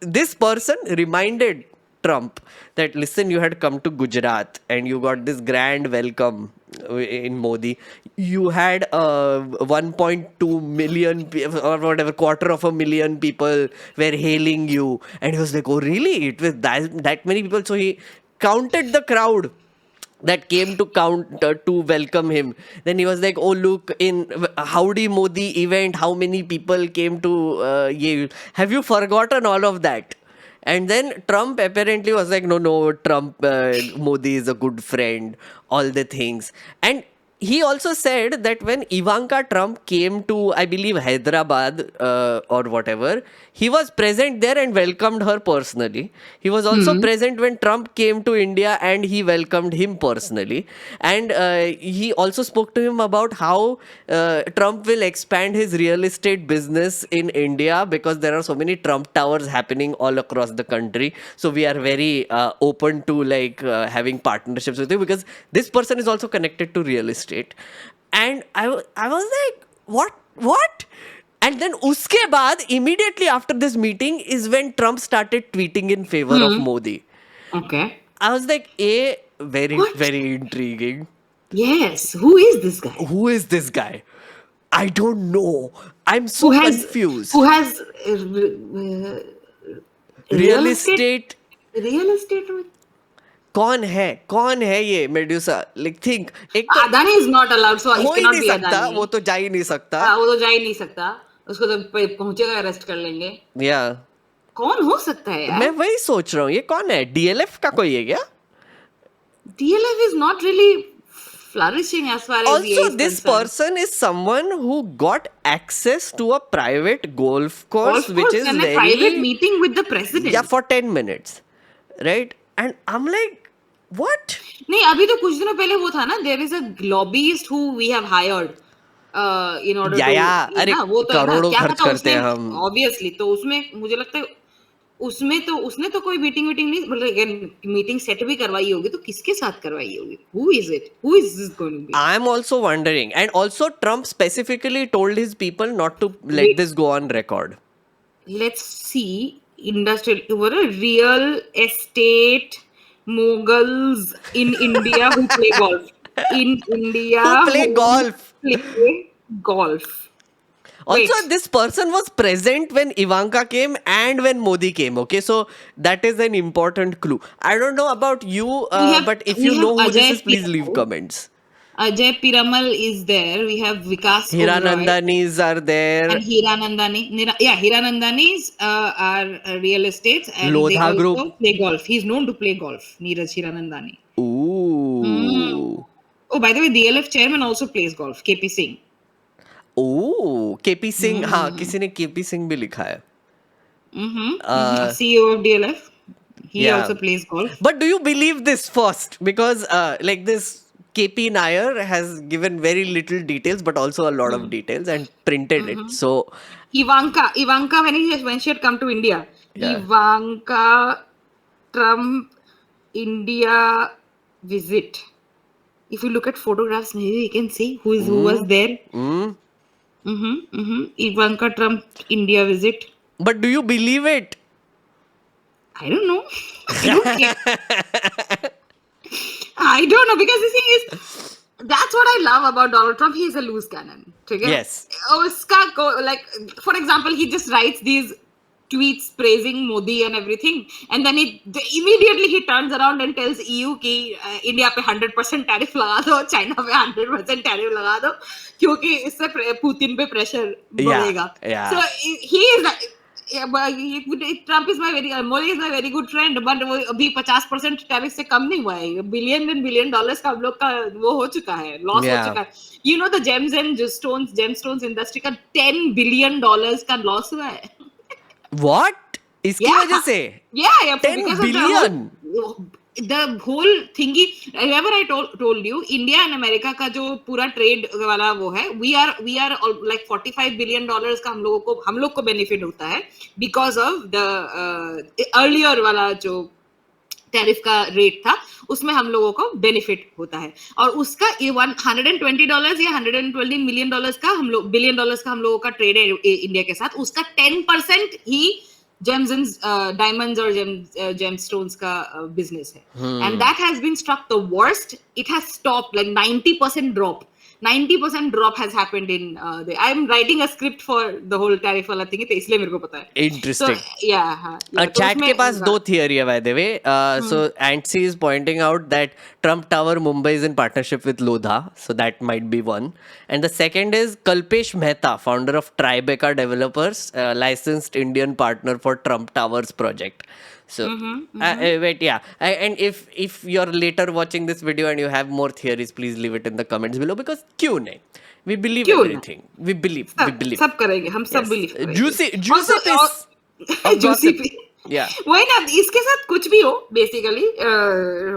this person reminded Trump that, listen, you had come to Gujarat and you got this grand welcome in Modi. You had 1.2 million or whatever, 250,000 people were hailing you. And he was like, oh, really? It was that many people. So he counted the crowd that came to to welcome him. Then he was like, oh, look, in Howdy Modi event, how many people came to Yale. Have you forgotten all of that? And then Trump apparently was like, no, Trump, Modi is a good friend, all the things. And he also said that when Ivanka Trump came to, I believe, Hyderabad or whatever, he was present there and welcomed her personally. He was also present when Trump came to India and he welcomed him personally. And he also spoke to him about how Trump will expand his real estate business in India because there are so many Trump towers happening all across the country. So we are very open to having partnerships with you because this person is also connected to real estate. And I was like, what? And then uske baad, immediately after this meeting is when Trump started tweeting in favor of Modi. Okay. I was like, very, What? very intriguing. Yes. Who is this guy? Who is this guy? I don't know. I'm so confused. Who has Real estate. Real estate with कौन है ये Medusa? Like think, एक तो Adani is not allowed, so he हो ही cannot नहीं be सकता, Adani. वो तो जा ही नहीं सकता. हाँ, वो तो जा ही नहीं सकता. उसको तो पहुंचेगा अरेस्ट कर लेंगे. Yeah. कौन हो सकता है यार? मैं वही सोच रहा हूँ, ये कौन है? DLF का कोई है क्या? DLF is not really flourishing as far as he Also, is this concerned. person is someone who got access to a private golf course, Of which course, is and a very private meeting with the president. yeah, for 10 minutes, right? And I'm like, what? नहीं, अभी तो कुछ दिनों पहले वो था ना, there is a lobbyist who we have hired in order Yeah, to yeah, अरे ना, वो तो है ना, करोड़ों क्या खर्च पता करते उसने हैं हम. obviously, तो उसमें मुझे लगता है उसमें उसने तो कोई मीटिंग नहीं, मतलब मीटिंग सेट भी करवाई होगी तो किसके साथ करवाई होगी? Who is it? Who is this going to be? I'm also wondering. And also, Trump specifically told his people not to let Wait, this go on record. let's see. Industrial, what a real estate moguls in India who play golf. In India Who play golf. play golf. Also, Wait. this person was present when Ivanka came and when Modi came. Okay, so that is an important clue. I don't know about you, but if you know who this is, please leave comments. Ajay Piramal is there. We have Vikas Oberoi Hiranandanis are there. and Hiranandani. Hiranandanis are real estates and they Lodha also Group. play golf. He's known to play golf. Neeraj Hiranandani. Ooh. Oh, by the way, DLF chairman also plays golf. KP Singh. Oh KP Singh हाँ किसी ने KP Singh भी लिखा है CEO of DLF. He yeah. also plays golf. But do you believe this first? Because like this KP Nair has given very little details but also a lot of details and printed it. So Ivanka when she had come to India. Yeah. Ivanka Trump India visit. If you look at photographs, maybe you can see who was there. Ivanka Trump India visit. But do you believe it? I don't know. I don't care. I don't know, because the thing is, that's what I love about Donald Trump. He is a loose cannon. Okay? Yes. Like, for example, he just writes these tweets praising Modi and everything, and then immediately he turns around and tells EU कि India पे 100% tariff लगा दो, China पे 100% tariff लगा दो, क्योंकि इससे Putin पे pressure बढ़ेगा. Yeah. So he is like, Trump is Modi is my very good friend, but अभी 50% टैरिफ से कम नहीं हुआ है. $billion का हम लोग का वो हो चुका है, लॉस हो चुका है. You know the gemstones industry का $10 billion का लॉस हुआ है. What? इसकी वजह से? Yeah, 10 billion. The whole thingy. Remember I told you, India and America का जो पूरा ट्रेड वाला वो है, we are like $45 billion का हम लोग को बेनिफिट होता है because of the earlier वाला जो टैरिफ का रेट था, उसमें हम लोगों को बेनिफिट होता है. और उसका $120 या $120 million का $billion का हम लोगों का ट्रेड है इंडिया के साथ. उसका 10% ही gems and diamonds or gemstones का business है. And that has been struck the worst. It has stopped, like 90% drop. 90% drop has happened in I'm writing a script for the whole tariff वाला thing, तो इसलिए मेरे को पता है. Interesting. So, yeah. Chat के पास दो theory है, by the way. So Antsy is pointing out that Trump Tower Mumbai is in partnership with Lodha, so that might be one. And the second is Kalpesh Mehta, founder of Tribeca Developers, licensed Indian partner for Trump Towers project. So wait, yeah. And if you're later watching this video and you have more theories, please leave it in the comments below, because क्यों नहीं? We believe everything. We believe. सब करेंगे, हम सब believe करेंगे. Juicy piece of juicy gossip. piece. Yeah. वही ना, इसके साथ कुछ भी हो बेसिकली,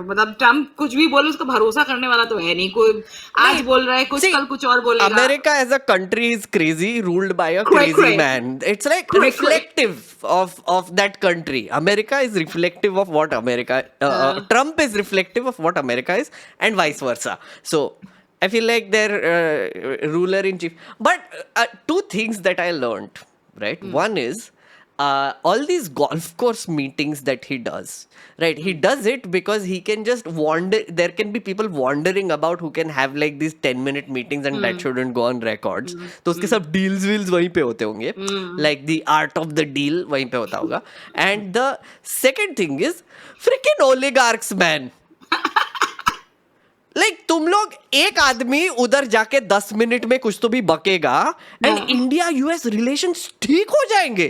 मतलब ट्रम्प कुछ भी बोले उसको भरोसा करने वाला तो है नहीं. कोई आज बोल रहा है कुछ, कल कुछ और बोलेगा. America as a country is crazy, ruled by a crazy man. It's like reflective of that country. America is reflective of what America. Trump is reflective of what America is, and vice versa. So I feel like they're ruler in chief. But two things that I learned, right? One is, all these golf course meetings that he does, right? He does it because he can just wander. There can be people wandering about who can have like these 10-minute meetings, and that shouldn't go on records. तो उसके सब deals वहीं पे होते होंगे. Like the art of the deal वहीं पे होता होगा. And the second thing is freaking oligarchs, man. Like तुम लोग एक आदमी उधर जाके 10 मिनट में कुछ तो भी बकेगा, एंड इंडिया यूएस रिलेशंस ठीक हो जाएंगे.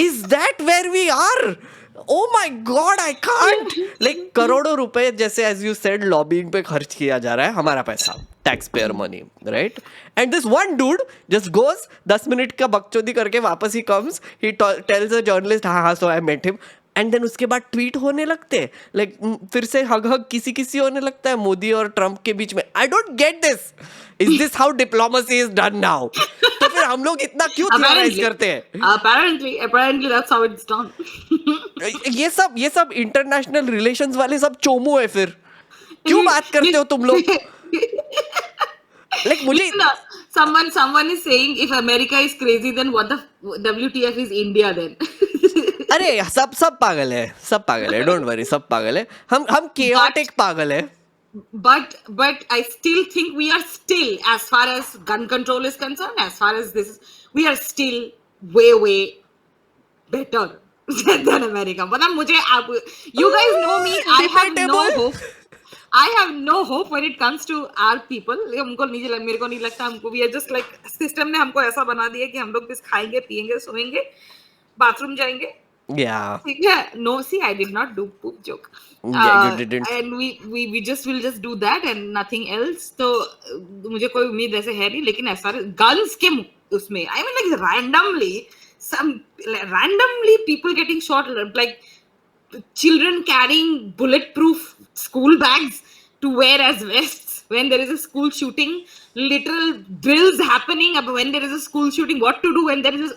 Is that where we are? Oh my God, I can't. Like करोड़ों रुपए, जैसे as you said, lobbying पे खर्च किया जा रहा है, हमारा पैसा, taxpayer money, right? And this one dude just goes 10 minute का बकचोदी करके वापस ही comes, he tells a journalist, हाँ, so I met him. And then उसके बाद ट्वीट होने लगते हैं, लाइक फिर से हग किसी होने लगता है मोदी और ट्रम्प के बीच में. I don't get this. Is this how diplomacy is done now? तो फिर हम लोग इतना क्यों थियराइज करते हैं? apparently that's how it's done. ये सब इंटरनेशनल रिलेशंस वाले सब चोमू है फिर. क्यों बात करते हो तुम लोग? Like मुझे Listen, someone is saying if America is crazy, then what the WTF is India then? अरे सब पागल है, डोंट वरी, सब पागल है. हम chaotic पागल है. But I still think we are still, as far as gun control is concerned, as far as this, we are still way better than America. But you guys know me. I have no hope. I have no hope when it comes to our people. मेरे को नहीं लगता हमको, we are just like system ने हमको ऐसा बना दिया कि हम लोग बस खाएंगे, पिएंगे, सोएंगे, बाथरूम जाएंगे. Yeah. No, see, I did not do poop joke. Yeah, you didn't. And we will just do that and nothing else. तो मुझे कोई उम्मीद ऐसे है नहीं, लेकिन as far as guns के उसमें, I mean like randomly people getting shot, like children carrying bulletproof school bags to wear as vests when there is a school shooting, literal drills happening about when there is a school shooting, what to do when there is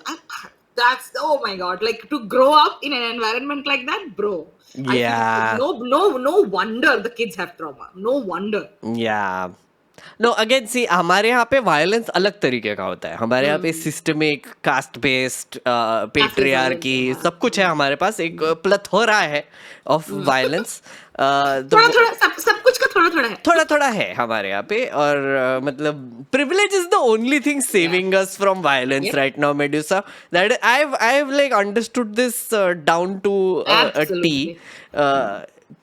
that's, oh my god, like to grow up in an environment like that, bro. Yeah. No wonder the kids have trauma. No wonder. Yeah. No, again, see, हमारे यहाँ पे violence अलग तरीके का होता है. हमारे यहाँ पे सिस्टमिक, कास्ट बेस्ड, पेट्रियार्की, सब कुछ है हमारे पास. एक प्लथोरा है ऑफ वायलेंस. सब कुछ का थोड़ा है हमारे यहाँ पे. और मतलब privilege is the only thing saving us from violence right now, Medusa. That I've like understood this down to a T.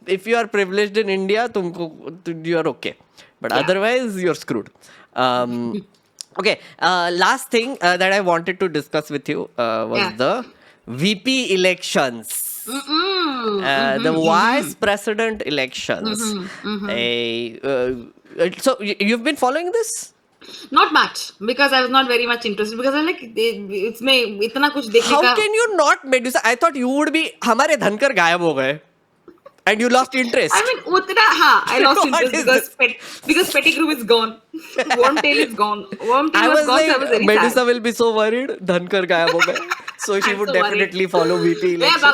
If you are privileged in India, you are okay. But otherwise, you're screwed. Okay, last thing that I wanted to discuss with you was the VP elections. The vice president elections. So you've been following this? Not much, because I was not very much interested, because I like it's में इतना कुछ देखने का. How can you not, Medusa? I thought you would be. हमारे धनकर गायब हो गए. And you lost interest. I mean, I lost interest because Pettigrew is gone. Wormtail is gone. Wormtail was gone, so I was very Medusa sad. will be so worried. Dhankar गायब हो गए. So she would definitely follow VP elections.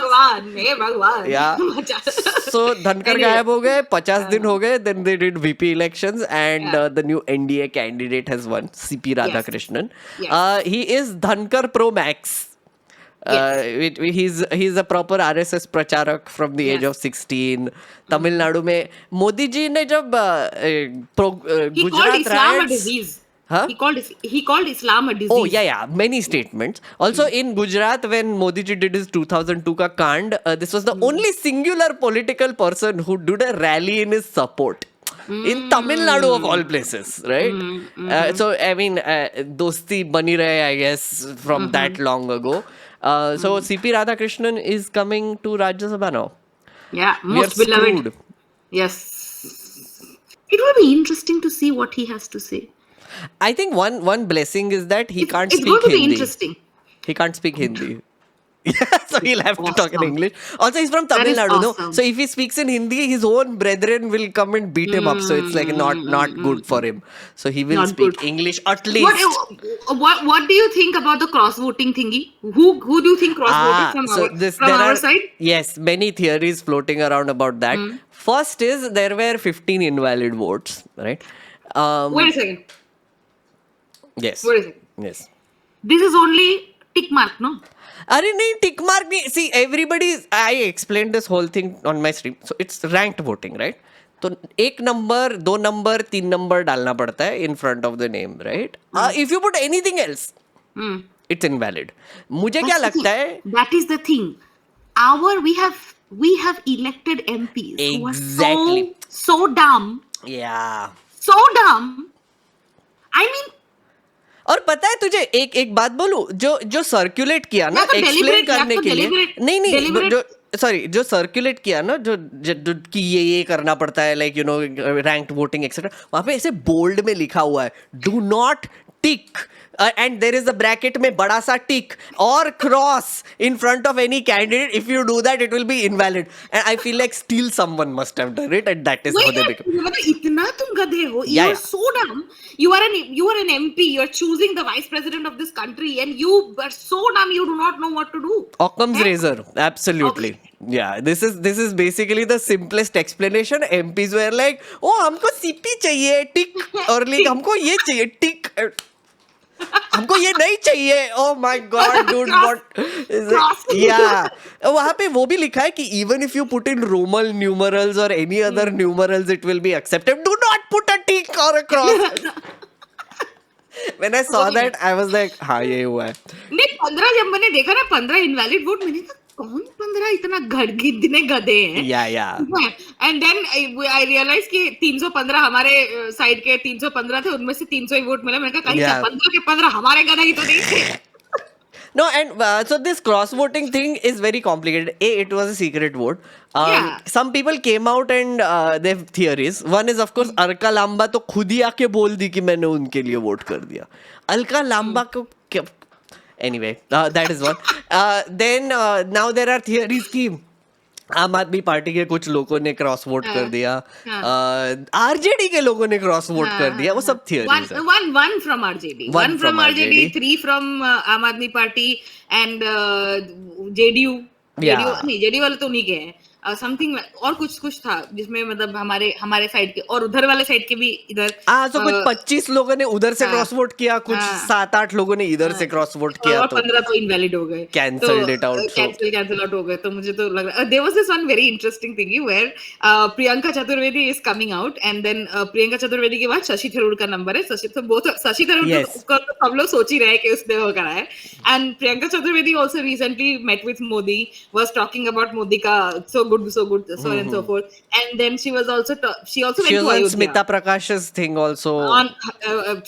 Hey Bhagwan. Yeah. So Dhankar गायब हो गए. 50 दिन हो गए. Then they did VP elections, and the new NDA candidate has won, CP Radhakrishnan. Yes. He is Dhankar Pro Max. He's a proper RSS प्रचारक from the age of 16. Tamil Nadu में मोदी जी ने जब he called Islam a disease. Huh? He called Islam a disease. Oh yeah, many statements. Also in Gujarat, when Modi ji did his 2002 ka Kand, this was the only singular political person who did a rally in his support. In Tamil Nadu of all places, right? So I mean, dosti bani rahe, I guess, from that long ago. So CP Radhakrishnan is coming to Rajya Sabha now. Yeah, most We are beloved. screwed. Yes. It will be interesting to see what he has to say. I think one blessing is that he can't speak It's going to be Hindi. interesting. He can't speak Hindi. So he'll have to talk in English. Also, he's from Tamil is Nadu, no? awesome. So if he speaks in Hindi, his own brethren will come and beat him up. So it's like not good for him. So he will Not speak good. English at least. What do you think about the cross voting thingy? Who do you think cross voting from our side? Yes, many theories floating around about that. First is there were 15 invalid votes, right? Wait a second. Yes. Wait a second. Yes. This is only tick mark, no? अरे नहीं, tick mark नहीं. See, I explained this whole thing on my stream. So it's ranked voting, right? तो 1 number, 2 number, 3 number डालना पड़ता है in front of the name, right? If you put anything else, it's invalid. मुझे क्या लगता है? That is the thing. We have elected MPs who Exactly. are so dumb. Yeah. So dumb. I mean, और पता है तुझे एक बात बोलूं, जो सर्कुलेट किया ना एक्सप्लेन करने के लिए, नहीं जो सॉरी जो सर्कुलेट किया ना, जो कि ये करना पड़ता है, like you know ranked voting etcetera, वहां पे ऐसे बोल्ड में लिखा हुआ है, do not tick, and there is a bracket में बड़ा सा tick or cross in front of any candidate. If you do that, it will be invalid. And I feel like still someone must have done it, and that is how वही they ना, become. मतलब इतना तुम गधे हो. Yeah, You are yeah. so dumb. You are an MP. You are choosing the vice president of this country, and you are so dumb. You do not know what to do. Occam's हैं? razor, absolutely. Yeah, this is basically the simplest explanation. MPs were like, oh हमको CP चाहिए tick, और like हमको ये चाहिए tick, हमको ये नहीं चाहिए. Oh my god, dude, what is Cross. it? Yeah, वहाँ पे वो भी लिखा है कि even if you put in Roman numerals or any other numerals, it will be accepted. Do not put a tick or a cross. When I saw that, I was like, हाँ ये हुआ है. नहीं, 15 जब मैंने देखा ना 15 इनवैलिड वोट, मैंने कहा कौन 15 इतना इतने गधे हैं. Yeah, yeah. And then I realise कि 315 हमारे साइड के 315 थे, उनमें से 300 ही वोट मिला. मैंने कहा कहीं Yeah. 15 के 15 हमारे गधे ही तो नहीं थे. No, and so this cross voting thing is very complicated. It was a secret vote. Yeah. Some people came out and they have theories. One is of course Alka Lamba तो खुद ही आके बोल दी कि मैंने उनके लिए वोट कर दिया. Alka Lamba को क्या? Anyway, that is one. Then now there are theories कि आम आदमी पार्टी के कुछ लोगों ने क्रॉस वोट कर दिया, आरजेडी के लोगों ने क्रॉस वोट कर दिया. वो सब थियरीज है. One from RJD, one from RJD, 3 from आम आदमी पार्टी एंड JDU. Yeah. नहीं, JDU वाले तो नहीं गए हैं. समथिंग और कुछ था जिसमें मतलब हमारे साइड के और उधर वाले साइड के भी इधर. तो कुछ 25 लोगों ने उधर से क्रॉस वोट किया, कुछ 7-8 लोगों ने इधर से क्रॉस वोट किया, और तो 15 तो इनवैलिड हो गए, Cancelled it out, so- cancel out हो गए. तो मुझे तो लग रहा, there was this one very interesting thing where Priyanka Chaturvedi is coming out, and then Priyanka Chaturvedi के बाद शशि थरूर का नंबर है. शशि थरूर Yes. को सब लोग सोच ही रहे हैं कि उसने वो करा है. And Priyanka Chaturvedi also recently met with Modi, was talking about Modi का so good, so and so forth. And then she also went she to was on Ayodhya. Smita Prakash's thing also. On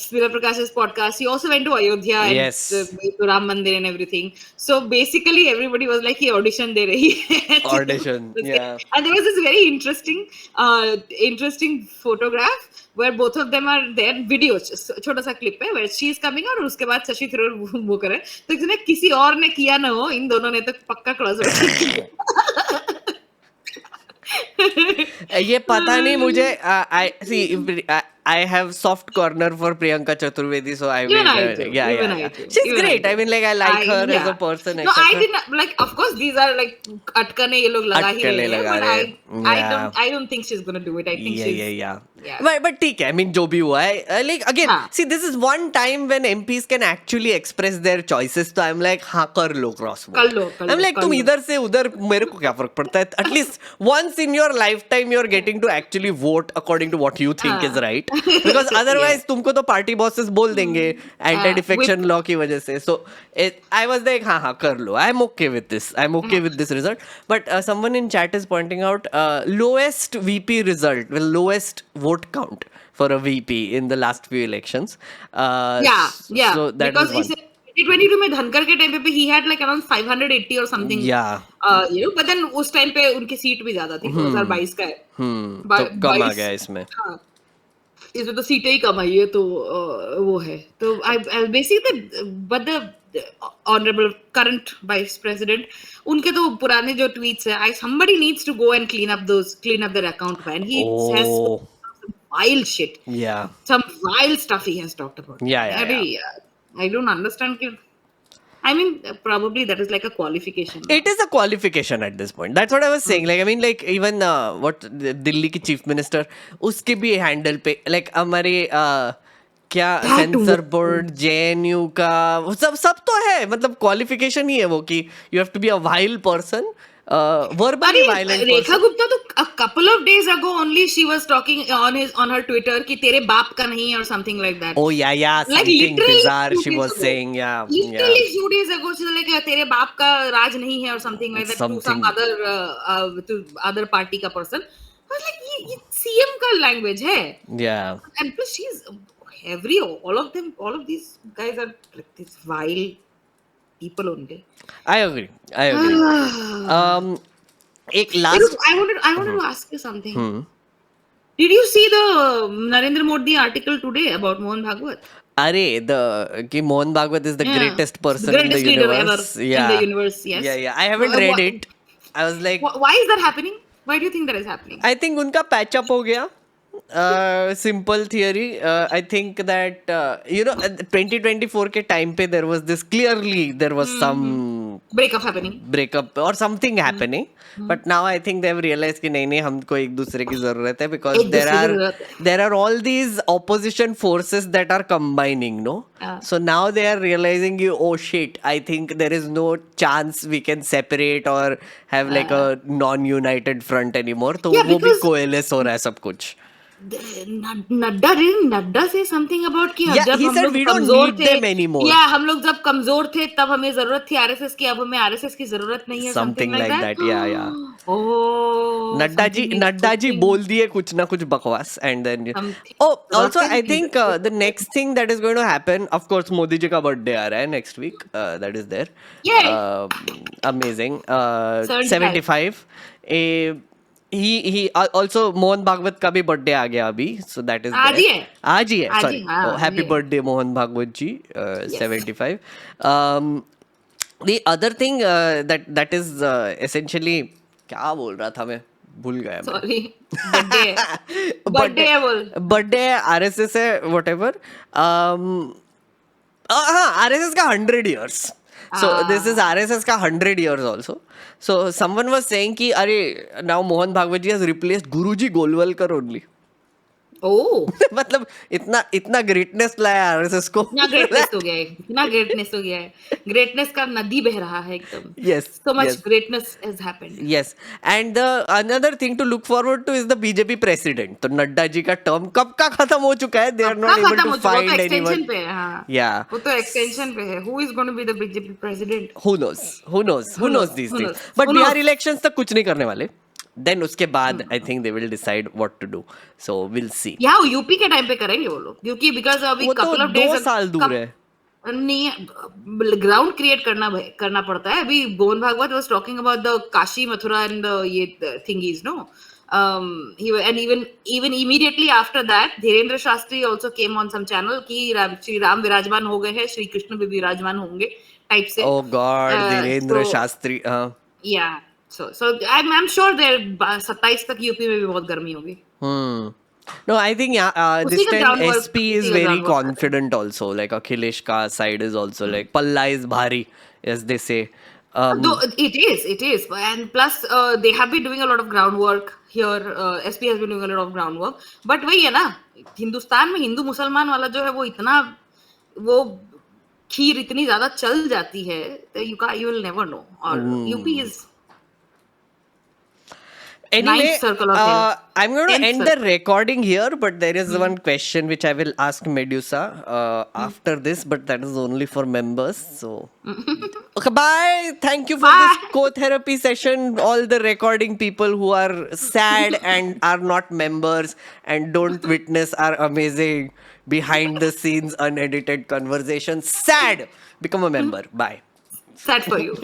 Smita Prakash's podcast, she also went to Ayodhya Yes. and to Ram Mandir and everything. So basically, everybody was like, "He audition de rahi hai." Audition, yeah. And there was this very interesting photograph where both of them are there. Video, छोटा सा clip है where she is coming out और उसके बाद शशि थरूर वो करे. तो इसने किसी और ने किया ना हो, इन दोनों ने तो पक्का क्रॉस किया. ये पता नहीं मुझे. I see. I have soft corner for Priyanka Chaturvedi, so I will. Even I do. Yeah, Even yeah, I yeah. do. She's Even great. I I mean, like I like her as yeah. a person. No, I etc. did not like. Of course, these are like अटकने ये लोग लगा ही अटकने रहे हैं, लगा but रहे हैं. Yeah. I don't think she's gonna do it. I think Yeah, she's yeah. yeah. But ठीक है. I mean, जो भी हुआ है, like again, हाँ. see, this is one time when MPs can actually express their choices. So I'm like, हाँ कर लो cross vote. कर लो, I'm like, कर तुम लो. इधर से उधर, मेरे को क्या फर्क पड़ता है? At least once in your lifetime, you're getting to actually vote according to what you think हाँ. is right. Because otherwise, तुमको तो party bosses बोल देंगे anti-defection law की वजह से. So I was like, हाँ कर लो. I'm okay with this. I'm okay with this result. But someone in chat is pointing out lowest VP result, well, lowest vote count for a VP in the last few elections. Yeah. So that because was one. 2022 में धनकर के time पे he had like around 580 or something. Yeah. But then उस time पे उनकी seat भी ज्यादा थी. 2022 का है. तो कम आ गया इसमें. हाँ. इसमें तो सीटें ही कम आई है, तो वो है. तो I basically but the honorable current vice president, उनके तो पुराने जो tweets है, somebody needs to go and clean up their account, man. He has some vile shit. Yeah. Some vile stuff he has talked about. Yeah. I don't understand. I mean, probably that is like a qualification. It is a qualification at this point. That's what I was saying. Like, I mean, like even what Delhi की chief minister, उसके भी handle पे, like हमारे क्या sensor board, JNU का सब तो है. मतलब क्वालिफिकेशन ही है वो कि you have to be a vile person, verbally violent person. Rekha Gupta तो a couple of days ago only she was talking on her Twitter कि तेरे बाप का नहीं है or something like that. Oh yeah, Like something literally bizarre few she days was ago. saying. Yeah. Literally few days ago she was like तेरे बाप का राज नहीं है or something like that to some other party का person. I was like ये CM का language है. Yeah. And plus she's every all of these guys are like these vile people only. I agree. एक last. I wanted to ask you something. Did you see the Narendra Modi article today about Mohan Bhagwat? कि Mohan Bhagwat is the Yeah, greatest the person in the greatest leader ever universe. in the Yeah. universe. Yeah, Yes. yeah. I haven't read it. I was like, Why is that happening? Why do you think that is happening? I think उनका patch up हो गया. Simple theory. I think that 2024 के time पे there was this clearly there was some Breakup happening. breakup or something happening. But now I think they've realized कि नहीं हमको एक दूसरे की जरूरत है because एक दूसरे की जरूरत है. there are all these opposition forces that are combining, no? Yeah. So now they are realizing oh shit, I think there is no chance we can separate or have like a non-united front anymore. तो Yeah, वो भी because coalesce हो रहा है सब कुछ. नड्डा से something about कि Yeah, जब he हम said लोग we don't कमजोर need थे them anymore. या हम लोग जब कमजोर थे तब हमें जरूरत थी आरएसएस की अब हमें आरएसएस की जरूरत नहीं है Something something like like that that. Yeah, yeah. Oh Nadda ji something बोल दिए कुछ ना कुछ बकवास and then also I think the next thing that is going to happen, of course Modi ji का बर्थडे आ रहा है next week, that is there. Yay! Amazing. 75. 75. He also Mohan Bhagwat का भी बर्थडे आ गया अभी, so that is आज there. ही है आज ही है, आज sorry. ही, हाँ, Oh, happy ये. birthday Mohan Bhagwat ji. Yes. 75. The other thing that is essentially क्या बोल रहा था मैं भूल गया मैं. सॉरी बर्थडे है बोल बर्थडे है आरएसएस है whatever. हाँ आरएसएस का 100 years. So this is RSS का 100 years also. So someone was saying कि अरे now Mohan Bhagwat ji has replaced Guruji Golwalkar only. ओह मतलब इतना ग्रेटनेस लाया आरएसएस को. इतना ग्रेटनेस हो गया है इतना ग्रेटनेस हो गया है ग्रेटनेस का नदी बह रहा है एकदम Yes, so much yes. greatness has happened Yes, and the another thing to look forward to is the BJP president. तो नड्डा जी का टर्म कब का खत्म हो चुका है? They are not able to find वो तो एक्सटेंशन anyone. पे है हाँ Yeah. वो तो एक्सटेंशन पे है who is going to be the BJP president Who knows? Who knows? Who knows these Who things? knows? But Who Bihar knows? elections तक कुछ नहीं करने वाले. Then उसके बाद I think they will decide what to do. So we'll see. या UP के time पे करेंगे वो लोग क्योंकि बिकॉज अभी वो तो कपल ऑफ 2 डेज साल दूर है. नहीं ग्राउंड क्रिएट करना पड़ता है अभी Mohan Bhagwat was talking about the Kashi Mathura and ये thingies no and even immediately after that Dhirendra Shastri also came on some channel कि श्री राम विराजमान हो गए हैं श्री कृष्ण भी विराजमान होंगे टाइप से Oh God, Dhirendra so Shastri. yeah so I'm sure there 27 तक यूपी में भी बहुत गर्मी होगी No, I think this उसी का time groundwork, SP is उसी का very groundwork confident also. Like Akhilesh ka side is also like Palla is bhari, as they say. Though it is, and plus they have been doing a lot of groundwork here. SP has been doing a lot of groundwork, but वही है ना हिंदुस्तान में हिंदू मुसलमान वाला जो है वो इतना वो खीर इतनी ज्यादा चल जाती है you will never know और UP is Anyway, ninth circle of hell. I'm going to 10th end the recording here, but there is one question which I will ask Medusa after this, but that is only for members. So, okay, bye. Thank you for this Bye. co-therapy session. All the recording people who are sad and are not members and don't witness our amazing behind the scenes unedited conversations. Sad. Become a member. Bye. sad for you.